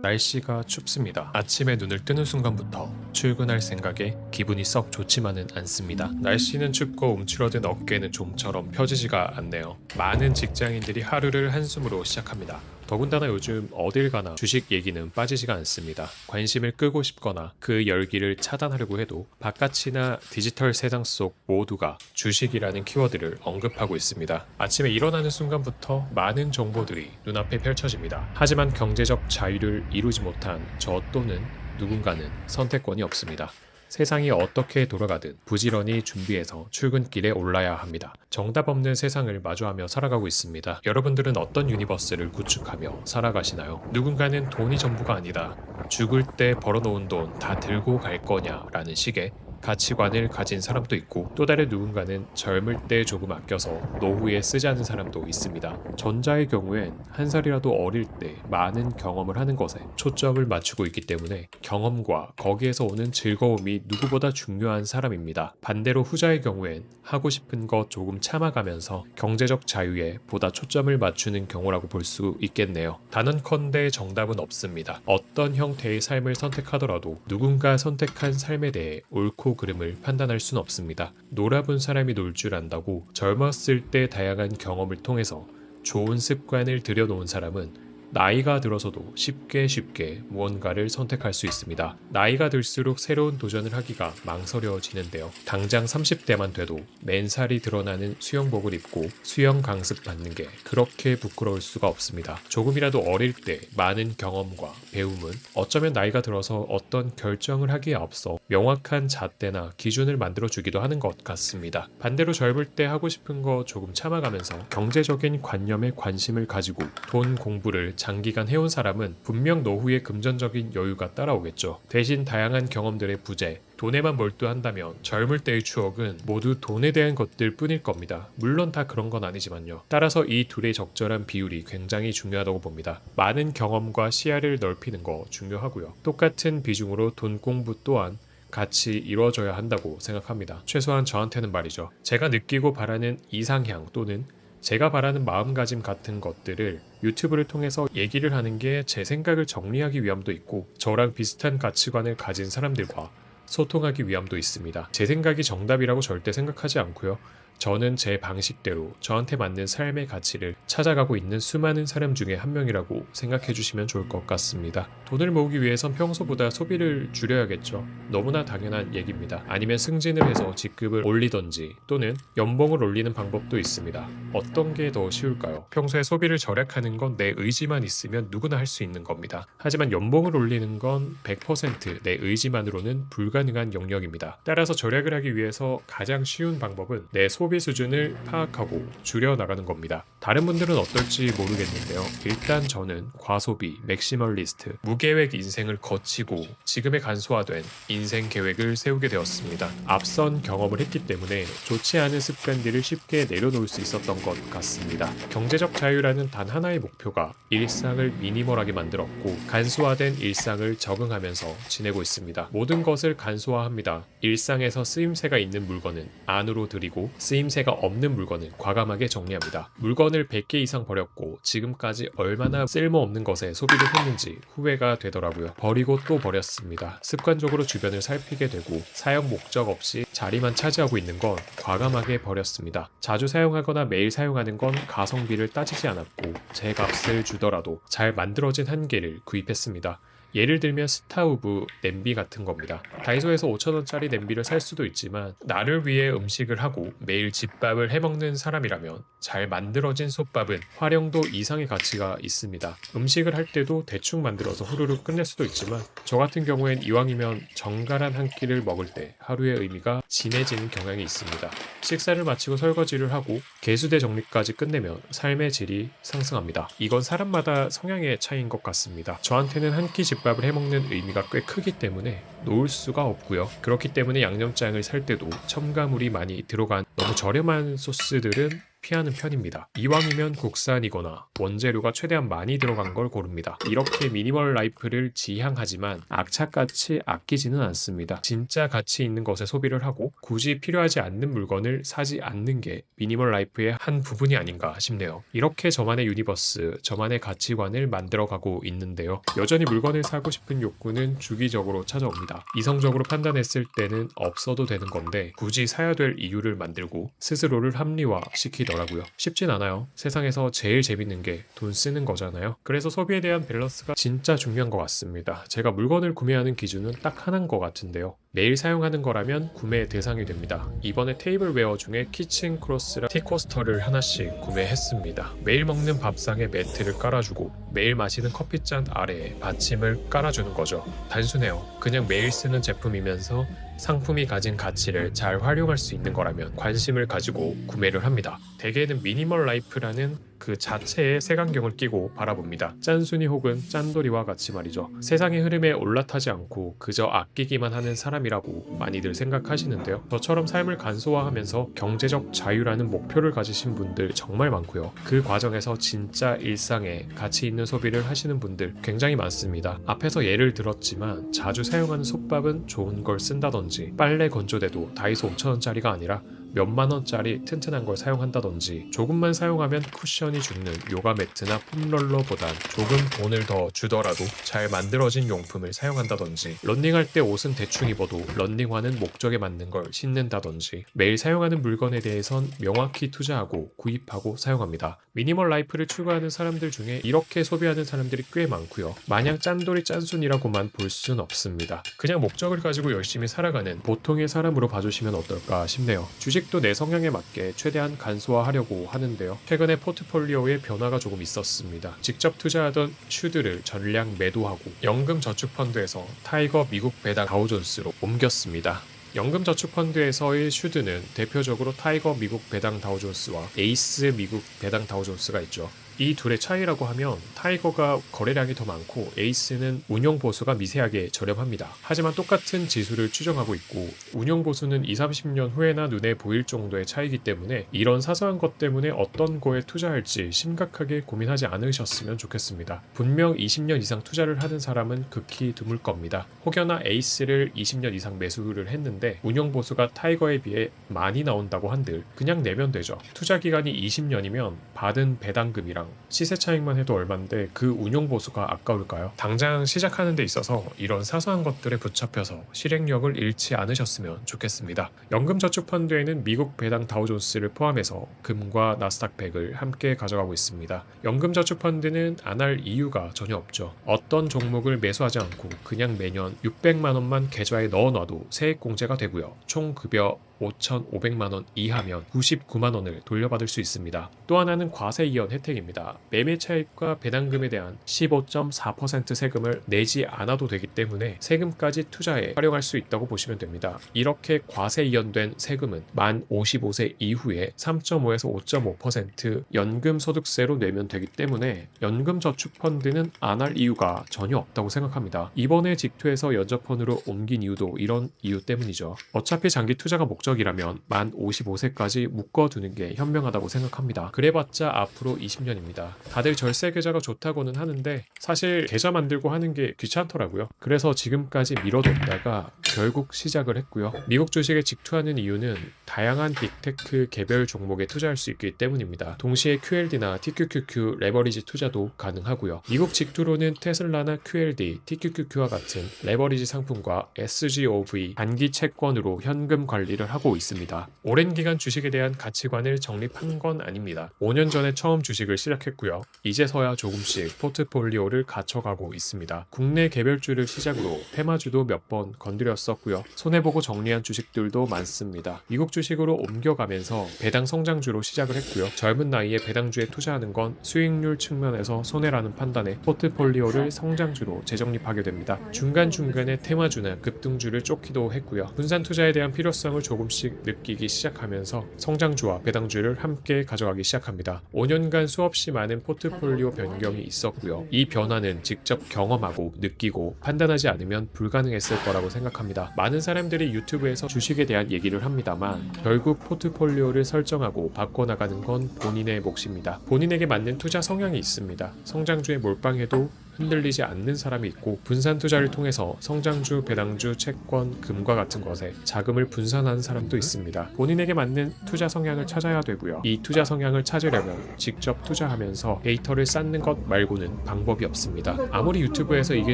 Speaker 1: 날씨가 춥습니다. 아침에 눈을 뜨는 순간부터 출근할 생각에 기분이 썩 좋지만은 않습니다. 날씨는 춥고 움츠러든 어깨는 좀처럼 펴지지가 않네요. 많은 직장인들이 하루를 한숨으로 시작합니다. 더군다나 요즘 어딜 가나 주식 얘기는 빠지지가 않습니다. 관심을 끄고 싶거나 그 열기를 차단하려고 해도 바깥이나 디지털 세상 속 모두가 주식이라는 키워드를 언급하고 있습니다. 아침에 일어나는 순간부터 많은 정보들이 눈앞에 펼쳐집니다. 하지만 경제적 자유를 이루지 못한 저 또는 누군가는 선택권이 없습니다. 세상이 어떻게 돌아가든 부지런히 준비해서 출근길에 올라야 합니다. 정답 없는 세상을 마주하며 살아가고 있습니다. 여러분들은 어떤 유니버스를 구축하며 살아가시나요? 누군가는 돈이 전부가 아니다. 죽을 때 벌어놓은 돈 다 들고 갈 거냐라는 식의 가치관을 가진 사람도 있고 또 다른 누군가는 젊을 때 조금 아껴서 노후에 쓰자는 사람도 있습니다. 전자의 경우엔 한 살이라도 어릴 때 많은 경험을 하는 것에 초점을 맞추고 있기 때문에 경험과 거기에서 오는 즐거움이 누구보다 중요한 사람입니다. 반대로 후자의 경우엔 하고 싶은 것 조금 참아가면서 경제적 자유에 보다 초점을 맞추는 경우라고 볼 수 있겠네요. 단언컨대 정답은 없습니다. 어떤 형태의 삶을 선택하더라도 누군가 선택한 삶에 대해 옳고 그름을 판단할 순 없습니다. 놀아본 사람이 놀 줄 안다고 젊었을 때 다양한 경험을 통해서 좋은 습관을 들여놓은 사람은 나이가 들어서도 쉽게 무언가를 선택할 수 있습니다. 나이가 들수록 새로운 도전을 하기가 망설여지는데요. 당장 30대만 돼도 맨살이 드러나는 수영복을 입고 수영 강습 받는 게 그렇게 부끄러울 수가 없습니다. 조금이라도 어릴 때 많은 경험과 배움은 어쩌면 나이가 들어서 어떤 결정을 하기에 앞서 명확한 잣대나 기준을 만들어주기도 하는 것 같습니다. 반대로 젊을 때 하고 싶은 거 조금 참아가면서 경제적인 관념에 관심을 가지고 돈 공부를 장기간 해온 사람은 분명 노후에 금전적인 여유가 따라오겠죠. 대신 다양한 경험들의 부재, 돈에만 몰두한다면 젊을 때의 추억은 모두 돈에 대한 것들 뿐일 겁니다. 물론 다 그런 건 아니지만요. 따라서 이 둘의 적절한 비율이 굉장히 중요하다고 봅니다. 많은 경험과 시야를 넓히는 거 중요하고요. 똑같은 비중으로 돈 공부 또한 같이 이루어져야 한다고 생각합니다. 최소한 저한테는 말이죠. 제가 느끼고 바라는 이상향 또는 제가 바라는 마음가짐 같은 것들을 유튜브를 통해서 얘기를 하는 게 제 생각을 정리하기 위함도 있고 저랑 비슷한 가치관을 가진 사람들과 소통하기 위함도 있습니다. 제 생각이 정답이라고 절대 생각하지 않고요. 저는 제 방식대로 저한테 맞는 삶의 가치를 찾아가고 있는 수많은 사람 중에 한 명이라고 생각해 주시면 좋을 것 같습니다. 돈을 모으기 위해선 평소보다 소비를 줄여야겠죠. 너무나 당연한 얘기입니다. 아니면 승진을 해서 직급을 올리던지 또는 연봉을 올리는 방법도 있습니다. 어떤 게 더 쉬울까요? 평소에 소비를 절약하는 건 내 의지만 있으면 누구나 할 수 있는 겁니다. 하지만 연봉을 올리는 건 100%내 의지만으로는 불가능한 영역입니다. 따라서 절약을 하기 위해서 가장 쉬운 방법은 내 소비 수준을 파악하고 줄여나가는 겁니다. 다른 분들은 어떨지 모르겠는데요. 일단 저는 과소비, 맥시멀리스트, 무계획 인생을 거치고 지금의 간소화된 인생 계획을 세우게 되었습니다. 앞선 경험을 했기 때문에 좋지 않은 습관들을 쉽게 내려놓을 수 있었던 것 같습니다. 경제적 자유라는 단 하나의 목표가 일상을 미니멀하게 만들었고 간소화된 일상을 적응하면서 지내고 있습니다. 모든 것을 간소화합니다. 일상에서 쓰임새가 있는 물건은 안으로 들이고 쓰임새가 없는 물건은 과감하게 정리합니다. 물건을 100개 이상 버렸고 지금까지 얼마나 쓸모없는 것에 소비를 했는지 후회가 되더라고요. 버리고 또 버렸습니다. 습관적으로 주변을 살피게 되고 사용 목적 없이 자리만 차지하고 있는 건 과감하게 버렸습니다. 자주 사용하거나 매일 사용하는 건 가성비를 따지지 않았고 제 값을 주더라도 잘 만들어진 한 개를 구입했습니다. 예를 들면 스타우브 냄비 같은 겁니다. 다이소에서 5,000원짜리 냄비를 살 수도 있지만 나를 위해 음식을 하고 매일 집밥을 해먹는 사람이라면 잘 만들어진 솥밥은 활용도 이상의 가치가 있습니다. 음식을 할 때도 대충 만들어서 후루룩 끝낼 수도 있지만 저 같은 경우엔 이왕이면 정갈한 한 끼를 먹을 때 하루의 의미가 진해지는 경향이 있습니다. 식사를 마치고 설거지를 하고 개수대 정리까지 끝내면 삶의 질이 상승합니다. 이건 사람마다 성향의 차이인 것 같습니다. 저한테는 한 끼 집밥을 해먹는 의미가 꽤 크기 때문에 놓을 수가 없고요. 그렇기 때문에 양념장을 살 때도 첨가물이 많이 들어간 너무 저렴한 소스들은 피하는 편입니다. 이왕이면 국산이거나 원재료가 최대한 많이 들어간 걸 고릅니다. 이렇게 미니멀 라이프를 지향하지만 악착같이 아끼지는 않습니다. 진짜 가치 있는 것에 소비를 하고 굳이 필요하지 않는 물건을 사지 않는 게 미니멀 라이프의 한 부분이 아닌가 싶네요. 이렇게 저만의 유니버스, 저만의 가치관을 만들어가고 있는데요. 여전히 물건을 사고 싶은 욕구는 주기적으로 찾아옵니다. 이성적으로 판단했을 때는 없어도 되는 건데 굳이 사야 될 이유를 만들고 스스로를 합리화시키더라고요. 쉽진 않아요. 세상에서 제일 재밌는 게 돈 쓰는 거잖아요. 그래서 소비에 대한 밸런스가 진짜 중요한 것 같습니다. 제가 물건을 구매하는 기준은 딱 하나인 것 같은데요. 매일 사용하는 거라면 구매 대상이 됩니다. 이번에 테이블웨어 중에 키친 크로스랑 티코스터를 하나씩 구매했습니다. 매일 먹는 밥상에 매트를 깔아주고 매일 마시는 커피잔 아래에 받침을 깔아주는 거죠. 단순해요. 그냥 매일 쓰는 제품이면서 상품이 가진 가치를 잘 활용할 수 있는 거라면 관심을 가지고 구매를 합니다. 대개는 미니멀 라이프라는 그 자체의 색안경을 끼고 바라봅니다. 짠순이 혹은 짠돌이와 같이 말이죠. 세상의 흐름에 올라타지 않고 그저 아끼기만 하는 사람이라고 많이들 생각하시는데요. 저처럼 삶을 간소화하면서 경제적 자유라는 목표를 가지신 분들 정말 많고요. 그 과정에서 진짜 일상에 가치 있는 소비를 하시는 분들 굉장히 많습니다. 앞에서 예를 들었지만 자주 사용하는 솥밥은 좋은 걸 쓴다든지 빨래 건조대도 다이소 5,000원짜리가 아니라 몇만 원짜리 튼튼한 걸 사용한다든지 조금만 사용하면 쿠션이 죽는 요가 매트나 폼롤러보단 조금 돈을 더 주더라도 잘 만들어진 용품을 사용한다든지 런닝할 때 옷은 대충 입어도 런닝화는 목적에 맞는 걸 신는다든지 매일 사용하는 물건에 대해선 명확히 투자하고 구입하고 사용합니다. 미니멀 라이프를 추구하는 사람들 중에 이렇게 소비하는 사람들이 꽤 많고요. 마냥 짠돌이 짠순이라고만 볼 수는 없습니다. 그냥 목적을 가지고 열심히 살아가는 보통의 사람으로 봐주시면 어떨까 싶네요. 주식도 내 성향에 맞게 최대한 간소화하려고 하는데요. 최근에 포트폴리오에 변화가 조금 있었습니다. 직접 투자하던 슈드를 전량 매도하고 연금저축펀드에서 타이거 미국 배당 다우존스로 옮겼습니다. 연금저축펀드에서의 슈드는 대표적으로 타이거 미국 배당 다우존스와 에이스 미국 배당 다우존스가 있죠. 이 둘의 차이라고 하면 타이거가 거래량이 더 많고 에이스는 운용 보수가 미세하게 저렴합니다. 하지만 똑같은 지수를 추정하고 있고 운용 보수는 20-30년 후에나 눈에 보일 정도의 차이기 때문에 이런 사소한 것 때문에 어떤 거에 투자할지 심각하게 고민하지 않으셨으면 좋겠습니다. 분명 20년 이상 투자를 하는 사람은 극히 드물 겁니다. 혹여나 에이스를 20년 이상 매수를 했는데 운용 보수가 타이거에 비해 많이 나온다고 한들 그냥 내면 되죠. 투자 기간이 20년이면 받은 배당금이랑 주당 시세 차익만 해도 얼만데 그 운용 보수가 아까울까요? 당장 시작하는 데 있어서 이런 사소한 것들에 붙잡혀서 실행력을 잃지 않으셨으면 좋겠습니다. 연금저축펀드에는 미국 배당 다우존스를 포함해서 금과 나스닥 100을 함께 가져가고 있습니다. 연금저축펀드는 안 할 이유가 전혀 없죠. 어떤 종목을 매수하지 않고 그냥 매년 600만 원만 계좌에 넣어놔도 세액공제가 되고요. 총 급여 5,500만 원 이하면 99만 원을 돌려받을 수 있습니다. 또 하나는 과세 이연 혜택입니다. 매매 차익과 배당금에 대한 15.4% 세금을 내지 않아도 되기 때문에 세금까지 투자에 활용할 수 있다고 보시면 됩니다. 이렇게 과세 이연된 세금은 만 55세 이후에 3.5에서 5.5% 연금 소득세로 내면 되기 때문에 연금저축펀드는 안 할 이유가 전혀 없다고 생각합니다. 이번에 직투해서 연저펀드로 옮긴 이유도 이런 이유 때문이죠. 어차피 장기 투자가 목적이라면 만 55세까지 묶어두는 게 현명하다고 생각합니다. 그래봤자 앞으로 20년입니다. 다들 절세 계좌가 좋다고는 하는데 사실 계좌 만들고 하는 게 귀찮더라고요. 그래서 지금까지 미뤄뒀다가 결국 시작을 했고요. 미국 주식에 직투하는 이유는 다양한 빅테크 개별 종목에 투자할 수 있기 때문입니다. 동시에 QLD나 TQQQ 레버리지 투자도 가능하고요. 미국 직투로는 테슬라나 QLD, TQQQ와 같은 레버리지 상품과 SGOV 단기 채권으로 현금 관리를 하고 있습니다. 오랜 기간 주식에 대한 가치관을 정립한 건 아닙니다. 5년 전에 처음 주식을 시작했고요. 이제서야 조금씩 포트폴리오를 갖춰가고 있습니다. 국내 개별주를 시작으로 테마주도 몇 번 건드렸었고요. 손해보고 정리한 주식들도 많습니다. 미국 주식으로 옮겨가면서 배당 성장주로 시작을 했고요. 젊은 나이에 배당주에 투자하는 건 수익률 측면에서 손해라는 판단에 포트폴리오를 성장주로 재정립하게 됩니다. 중간중간에 테마주나 급등주를 쫓기도 했고요. 분산 투자에 대한 필요성을 조금씩 느끼기 시작하면서 성장주와 배당주를 함께 가져가기 시작합니다. 5년간 수없이 많은 포트폴리오 변경이 있었고요. 이 변화는 직접 경험하고 느끼고 판단하지 않으면 불가능했을 거라고 생각합니다. 많은 사람들이 유튜브에서 주식에 대한 얘기를 합니다만 결국 포트폴리오를 설정하고 바꿔나가는 건 본인의 몫입니다. 본인에게 맞는 투자 성향이 있습니다. 성장주에 몰빵해도 흔들리지 않는 사람이 있고 분산 투자를 통해서 성장주, 배당주, 채권, 금과 같은 것에 자금을 분산하는 사람도 있습니다. 본인에게 맞는 투자 성향을 찾아야 되고요. 이 투자 성향을 찾으려면 직접 투자하면서 데이터를 쌓는 것 말고는 방법이 없습니다. 아무리 유튜브에서 이게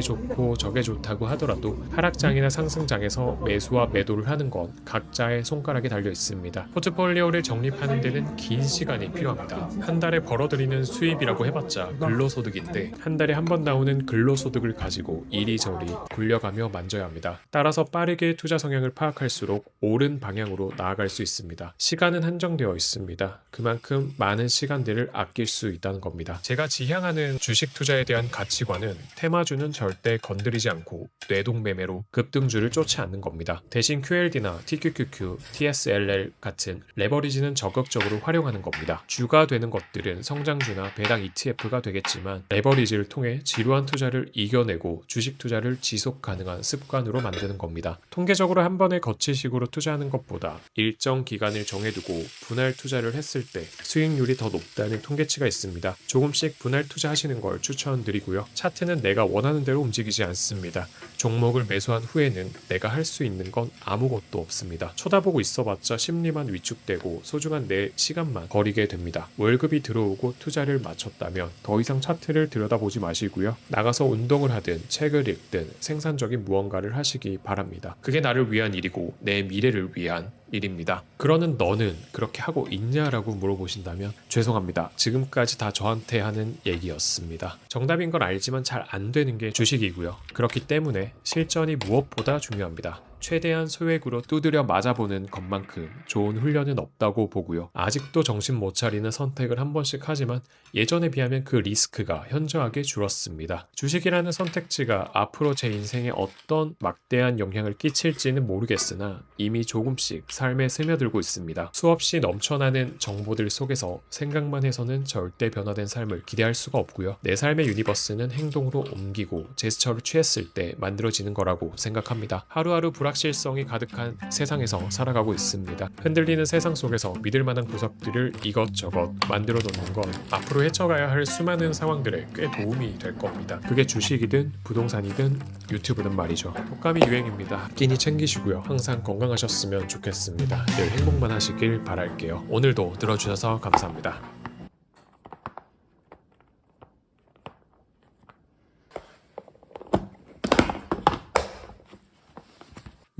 Speaker 1: 좋고 저게 좋다고 하더라도 하락장이나 상승장에서 매수와 매도를 하는 건 각자의 손가락에 달려 있습니다. 포트폴리오를 정립하는 데는 긴 시간이 필요합니다. 한 달에 벌어들이는 수입이라고 해봤자 근로소득인데 한 달에 한 번 나오는 근로소득을 가지고 이리저리 굴려가며 만져야 합니다. 따라서 빠르게 투자 성향을 파악할수록 옳은 방향으로 나아갈 수 있습니다. 시간은 한정되어 있습니다. 그만큼 많은 시간들을 아낄 수 있다는 겁니다. 제가 지향하는 주식 투자에 대한 가치관은 테마주는 절대 건드리지 않고 뇌동매매로 급등주를 쫓지 않는 겁니다. 대신 QLD나 TQQQ, TSLL 같은 레버리지는 적극적으로 활용하는 겁니다. 주가 되는 것들은 성장주나 배당 ETF가 되겠지만 레버리지를 통해 지루한 투자를 이겨내고 주식 투자를 지속 가능한 습관으로 만드는 겁니다. 통계적으로 한 번에 거치식으로 투자하는 것보다 일정 기간을 정해두고 분할 투자를 했을 때 수익률이 더 높다는 통계치가 있습니다. 조금씩 분할 투자하시는 걸 추천드리고요. 차트는 내가 원하는 대로 움직이지 않습니다. 종목을 매수한 후에는 내가 할 수 있는 건 아무것도 없습니다. 쳐다보고 있어봤자 심리만 위축되고 소중한 내 시간만 버리게 됩니다. 월급이 들어오고 투자를 마쳤다면 더 이상 차트를 들여다보지 마시고요. 나가서 운동을 하든 책을 읽든 생산적인 무언가를 하시기 바랍니다. 그게 나를 위한 일이고 내 미래를 위한 일입니다. 그러는 너는 그렇게 하고 있냐라고 물어보신다면 죄송합니다. 지금까지 다 저한테 하는 얘기였습니다. 정답인 걸 알지만 잘 안 되는 게 주식이고요. 그렇기 때문에 실전이 무엇보다 중요합니다. 최대한 소액으로 두드려 맞아보는 것만큼 좋은 훈련은 없다고 보고요. 아직도 정신 못 차리는 선택을 한 번씩 하지만 예전에 비하면 그 리스크가 현저하게 줄었습니다. 주식이라는 선택지가 앞으로 제 인생에 어떤 막대한 영향을 끼칠지는 모르겠으나 이미 조금씩 삶에 스며들고 있습니다. 수없이 넘쳐나는 정보들 속에서 생각만 해서는 절대 변화된 삶을 기대할 수가 없고요. 내 삶의 유니버스는 행동으로 옮기고 제스처를 취했을 때 만들어지는 거라고 생각합니다. 하루하루 불확실성이 가득한 세상에서 살아가고 있습니다. 흔들리는 세상 속에서 믿을 만한 구석들을 이것저것 만들어 놓는 건 앞으로 헤쳐가야 할 수많은 상황들에 꽤 도움이 될 겁니다. 그게 주식이든 부동산이든 유튜브든 말이죠. 독감이 유행입니다. 끼니 챙기시고요. 항상 건강하셨으면 좋겠습니다. 늘 행복만 하시길 바랄게요. 오늘도 들어주셔서 감사합니다.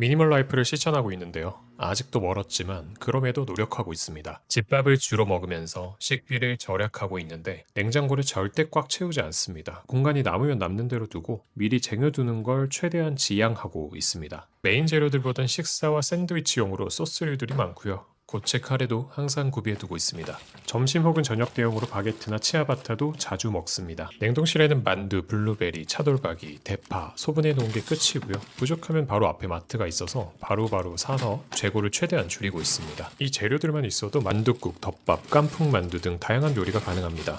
Speaker 1: 미니멀 라이프를 실천하고 있는데요. 아직도 멀었지만 그럼에도 노력하고 있습니다. 집밥을 주로 먹으면서 식비를 절약하고 있는데 냉장고를 절대 꽉 채우지 않습니다. 공간이 남으면 남는 대로 두고 미리 쟁여두는 걸 최대한 지양하고 있습니다. 메인 재료들보단 식사와 샌드위치용으로 소스류들이 많고요. 고체 카레도 항상 구비해두고 있습니다. 점심 혹은 저녁 대용으로 바게트나 치아바타도 자주 먹습니다. 냉동실에는 만두, 블루베리, 차돌박이, 대파, 소분해 놓은 게 끝이고요. 부족하면 바로 앞에 마트가 있어서 바로바로 사서 재고를 최대한 줄이고 있습니다. 이 재료들만 있어도 만둣국, 덮밥, 깐풍만두 등 다양한 요리가 가능합니다.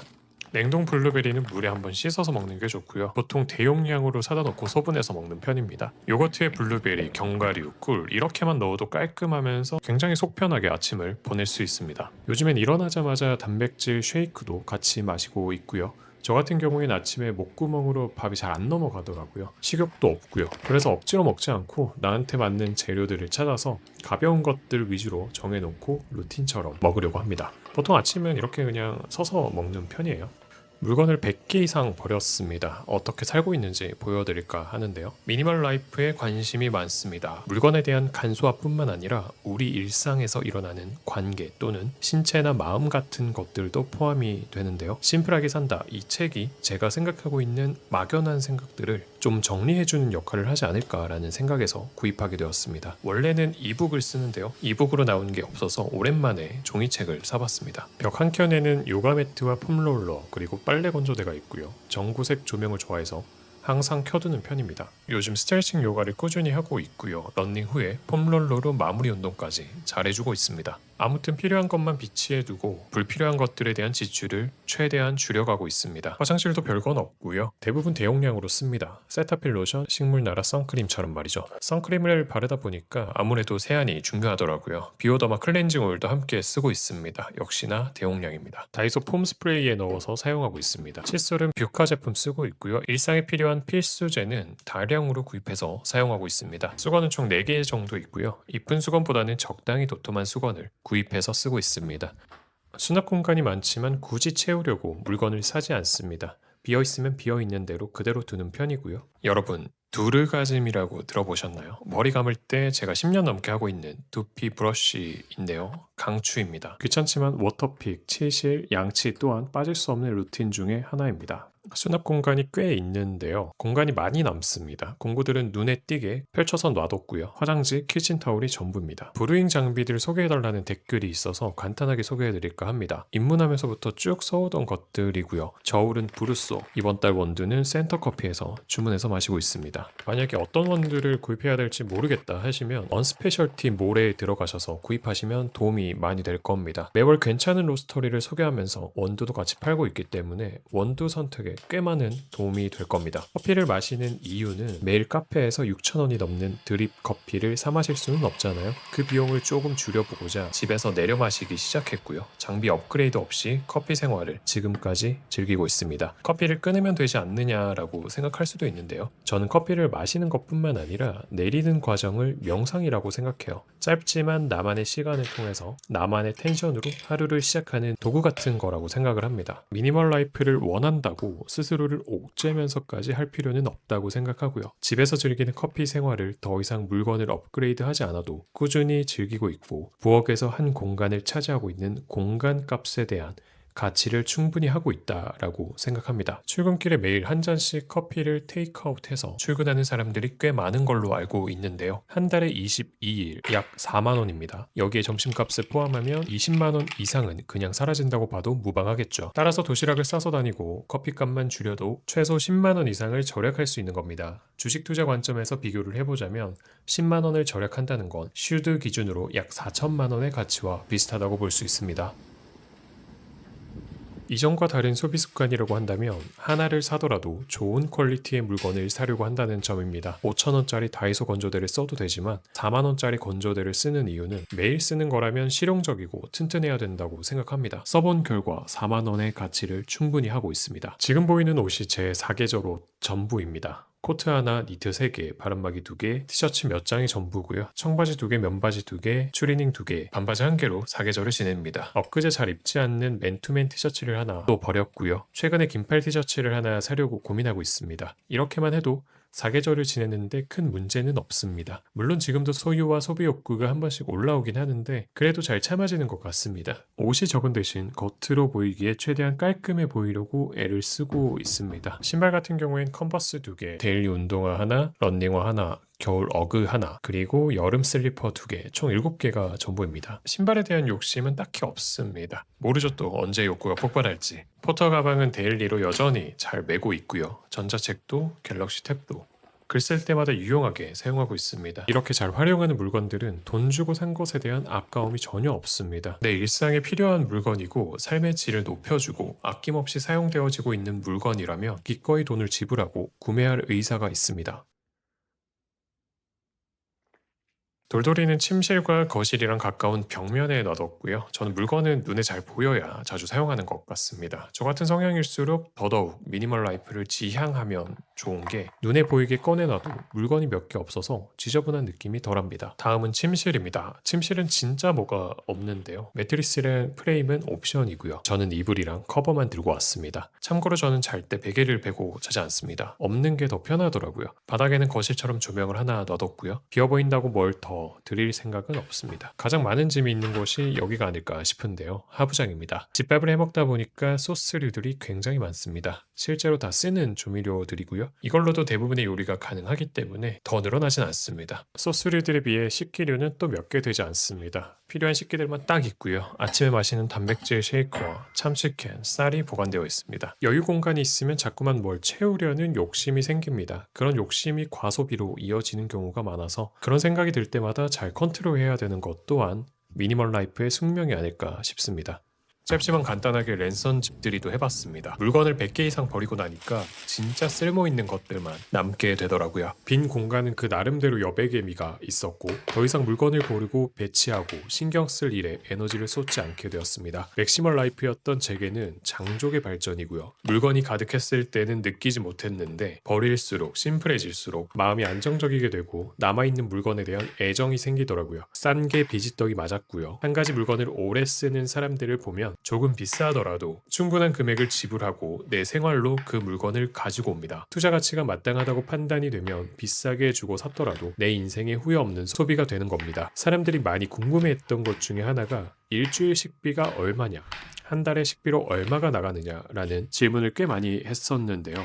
Speaker 1: 냉동 블루베리는 물에 한번 씻어서 먹는 게 좋고요. 보통 대용량으로 사다 놓고 소분해서 먹는 편입니다. 요거트에 블루베리, 견과류, 꿀 이렇게만 넣어도 깔끔하면서 굉장히 속 편하게 아침을 보낼 수 있습니다. 요즘엔 일어나자마자 단백질 쉐이크도 같이 마시고 있고요. 저 같은 경우엔 아침에 목구멍으로 밥이 잘 안 넘어가더라고요. 식욕도 없고요. 그래서 억지로 먹지 않고 나한테 맞는 재료들을 찾아서 가벼운 것들 위주로 정해놓고 루틴처럼 먹으려고 합니다. 보통 아침은 이렇게 그냥 서서 먹는 편이에요. 물건을 100개 이상 버렸습니다. 어떻게 살고 있는지 보여드릴까 하는데요. 미니멀 라이프에 관심이 많습니다. 물건에 대한 간소화뿐만 아니라 우리 일상에서 일어나는 관계 또는 신체나 마음 같은 것들도 포함이 되는데요. 심플하게 산다. 이 책이 제가 생각하고 있는 막연한 생각들을 좀 정리해주는 역할을 하지 않을까라는 생각에서 구입하게 되었습니다. 원래는 이북을 쓰는데요. 이북으로 나온 게 없어서 오랜만에 종이책을 사봤습니다. 벽 한켠에는 요가 매트와 폼롤러 그리고 빨래 건조대가 있고요. 전구색 조명을 좋아해서 항상 켜두는 편입니다. 요즘 스트레칭 요가를 꾸준히 하고 있고요. 러닝 후에 폼롤러로 마무리 운동까지 잘해주고 있습니다. 아무튼 필요한 것만 비치해두고 불필요한 것들에 대한 지출을 최대한 줄여가고 있습니다. 화장실도 별건 없고요. 대부분 대용량으로 씁니다. 세타필 로션, 식물나라 선크림처럼 말이죠. 선크림을 바르다 보니까 아무래도 세안이 중요하더라고요. 비오더마 클렌징 오일도 함께 쓰고 있습니다. 역시나 대용량입니다. 다이소 폼 스프레이에 넣어서 사용하고 있습니다. 칫솔은 뷰카 제품 쓰고 있고요. 일상에 필요한 필수제는 다량으로 구입해서 사용하고 있습니다. 수건은 총 4개 정도 있고요. 이쁜 수건보다는 적당히 도톰한 수건을 구입해서 쓰고 있습니다. 수납 공간이 많지만 굳이 채우려고 물건을 사지 않습니다. 비어있으면 비어있는 대로 그대로 두는 편이고요. 여러분, 두르가즘이라고 들어보셨나요? 머리 감을 때 제가 10년 넘게 하고 있는 두피 브러쉬인데요. 강추입니다. 귀찮지만 워터픽, 치실, 양치 또한 빠질 수 없는 루틴 중에 하나입니다. 수납 공간이 꽤 있는데요. 공간이 많이 남습니다. 공구들은 눈에 띄게 펼쳐서 놔뒀고요. 화장지, 키친타올이 전부입니다. 브루잉 장비들 소개해달라는 댓글이 있어서 간단하게 소개해드릴까 합니다. 입문하면서부터 쭉 써오던 것들이고요. 저울은 브루소, 이번 달 원두는 센터커피에서 주문해서 마시고 있습니다. 만약에 어떤 원두를 구입해야 될지 모르겠다 하시면 언스페셜티 몰에 들어가셔서 구입하시면 도움이 많이 될 겁니다. 매월 괜찮은 로스터리를 소개하면서 원두도 같이 팔고 있기 때문에 원두 선택에 꽤 많은 도움이 될 겁니다. 커피를 마시는 이유는 매일 카페에서 6,000원이 넘는 드립 커피를 사 마실 수는 없잖아요. 그 비용을 조금 줄여보고자 집에서 내려 마시기 시작했고요. 장비 업그레이드 없이 커피 생활을 지금까지 즐기고 있습니다. 커피를 끊으면 되지 않느냐라고 생각할 수도 있는데요. 저는 커피를 마시는 것뿐만 아니라 내리는 과정을 명상이라고 생각해요. 짧지만 나만의 시간을 통해서 나만의 텐션으로 하루를 시작하는 도구 같은 거라고 생각을 합니다. 미니멀 라이프를 원한다고 스스로를 옥죄면서까지 할 필요는 없다고 생각하고요. 집에서 즐기는 커피 생활을 더 이상 물건을 업그레이드하지 않아도 꾸준히 즐기고 있고 부엌에서 한 공간을 차지하고 있는 공간 값에 대한 가치를 충분히 하고 있다라고 생각합니다. 출근길에 매일 한 잔씩 커피를 테이크아웃해서 출근하는 사람들이 꽤 많은 걸로 알고 있는데요. 한 달에 22일 약 4만 원입니다. 여기에 점심값을 포함하면 20만 원 이상은 그냥 사라진다고 봐도 무방하겠죠. 따라서 도시락을 싸서 다니고 커피값만 줄여도 최소 10만 원 이상을 절약할 수 있는 겁니다. 주식 투자 관점에서 비교를 해보자면 10만 원을 절약한다는 건 슈드 기준으로 약 4천만 원의 가치와 비슷하다고 볼 수 있습니다. 이전과 다른 소비 습관이라고 한다면 하나를 사더라도 좋은 퀄리티의 물건을 사려고 한다는 점입니다. 5,000원짜리 다이소 건조대를 써도 되지만 4만원짜리 건조대를 쓰는 이유는 매일 쓰는 거라면 실용적이고 튼튼해야 된다고 생각합니다. 써본 결과 4만원의 가치를 충분히 하고 있습니다. 지금 보이는 옷이 제 4계절 옷 전부입니다. 코트 하나, 니트 3개, 바람막이 2개, 티셔츠 몇 장이 전부고요. 청바지 2개, 면바지 2개, 추리닝 2개, 반바지 1개로 4계절을 지냅니다. 엊그제 잘 입지 않는 맨투맨 티셔츠를 하나 또 버렸고요. 최근에 긴팔 티셔츠를 하나 사려고 고민하고 있습니다. 이렇게만 해도 사계절을 지냈는데 큰 문제는 없습니다. 물론 지금도 소유와 소비 욕구가 한 번씩 올라오긴 하는데 그래도 잘 참아지는 것 같습니다. 옷이 적은 대신 겉으로 보이기에 최대한 깔끔해 보이려고 애를 쓰고 있습니다. 신발 같은 경우엔 컨버스 2개, 데일리 운동화 하나, 런닝화 하나, 겨울 어그 하나, 그리고 여름 슬리퍼 2개, 총 7개가 전부입니다. 신발에 대한 욕심은 딱히 없습니다. 모르죠 또 언제 욕구가 폭발할지. 포터 가방은 데일리로 여전히 잘 메고 있고요. 전자책도 갤럭시 탭도 글 쓸 때마다 유용하게 사용하고 있습니다. 이렇게 잘 활용하는 물건들은 돈 주고 산 것에 대한 아까움이 전혀 없습니다. 내 일상에 필요한 물건이고 삶의 질을 높여주고 아낌없이 사용되어지고 있는 물건이라면 기꺼이 돈을 지불하고 구매할 의사가 있습니다. 돌돌이는 침실과 거실이랑 가까운 벽면에 놔뒀고요. 저는 물건은 눈에 잘 보여야 자주 사용하는 것 같습니다. 저 같은 성향일수록 더더욱 미니멀 라이프를 지향하면 좋은 게 눈에 보이게 꺼내놔도 물건이 몇 개 없어서 지저분한 느낌이 덜합니다. 다음은 침실입니다. 침실은 진짜 뭐가 없는데요. 매트리스랑 프레임은 옵션이고요. 저는 이불이랑 커버만 들고 왔습니다. 참고로 저는 잘 때 베개를 베고 자지 않습니다. 없는 게 더 편하더라고요. 바닥에는 거실처럼 조명을 하나 놔뒀고요. 비어 보인다고 뭘 더 드릴 생각은 없습니다. 가장 많은 짐이 있는 곳이 여기가 아닐까 싶은데요. 하부장입니다. 집밥을 해먹다 보니까 소스류들이 굉장히 많습니다. 실제로 다 쓰는 조미료들이고요. 이걸로도 대부분의 요리가 가능하기 때문에 더 늘어나진 않습니다. 소스류들에 비해 식기류는 또 몇 개 되지 않습니다. 필요한 식기들만 딱 있고요. 아침에 마시는 단백질 쉐이커와 참치캔, 쌀이 보관되어 있습니다. 여유 공간이 있으면 자꾸만 뭘 채우려는 욕심이 생깁니다. 그런 욕심이 과소비로 이어지는 경우가 많아서 그런 생각이 들 때마다 잘 컨트롤해야 되는 것 또한 미니멀 라이프의 숙명이 아닐까 싶습니다. 짧지만 간단하게 랜선 집들이도 해봤습니다. 물건을 100개 이상 버리고 나니까 진짜 쓸모있는 것들만 남게 되더라고요. 빈 공간은 그 나름대로 여백의 미가 있었고 더 이상 물건을 고르고 배치하고 신경 쓸 일에 에너지를 쏟지 않게 되었습니다. 맥시멀 라이프였던 제게는 장족의 발전이고요. 물건이 가득했을 때는 느끼지 못했는데 버릴수록 심플해질수록 마음이 안정적이게 되고 남아있는 물건에 대한 애정이 생기더라고요. 싼 게 비지떡이 맞았고요. 한 가지 물건을 오래 쓰는 사람들을 보면 조금 비싸더라도 충분한 금액을 지불하고 내 생활로 그 물건을 가지고 옵니다. 투자 가치가 마땅하다고 판단이 되면 비싸게 주고 샀더라도 내 인생에 후회 없는 소비가 되는 겁니다. 사람들이 많이 궁금해했던 것 중에 하나가 일주일 식비가 얼마냐, 한 달에 식비로 얼마가 나가느냐라는 질문을 꽤 많이 했었는데요.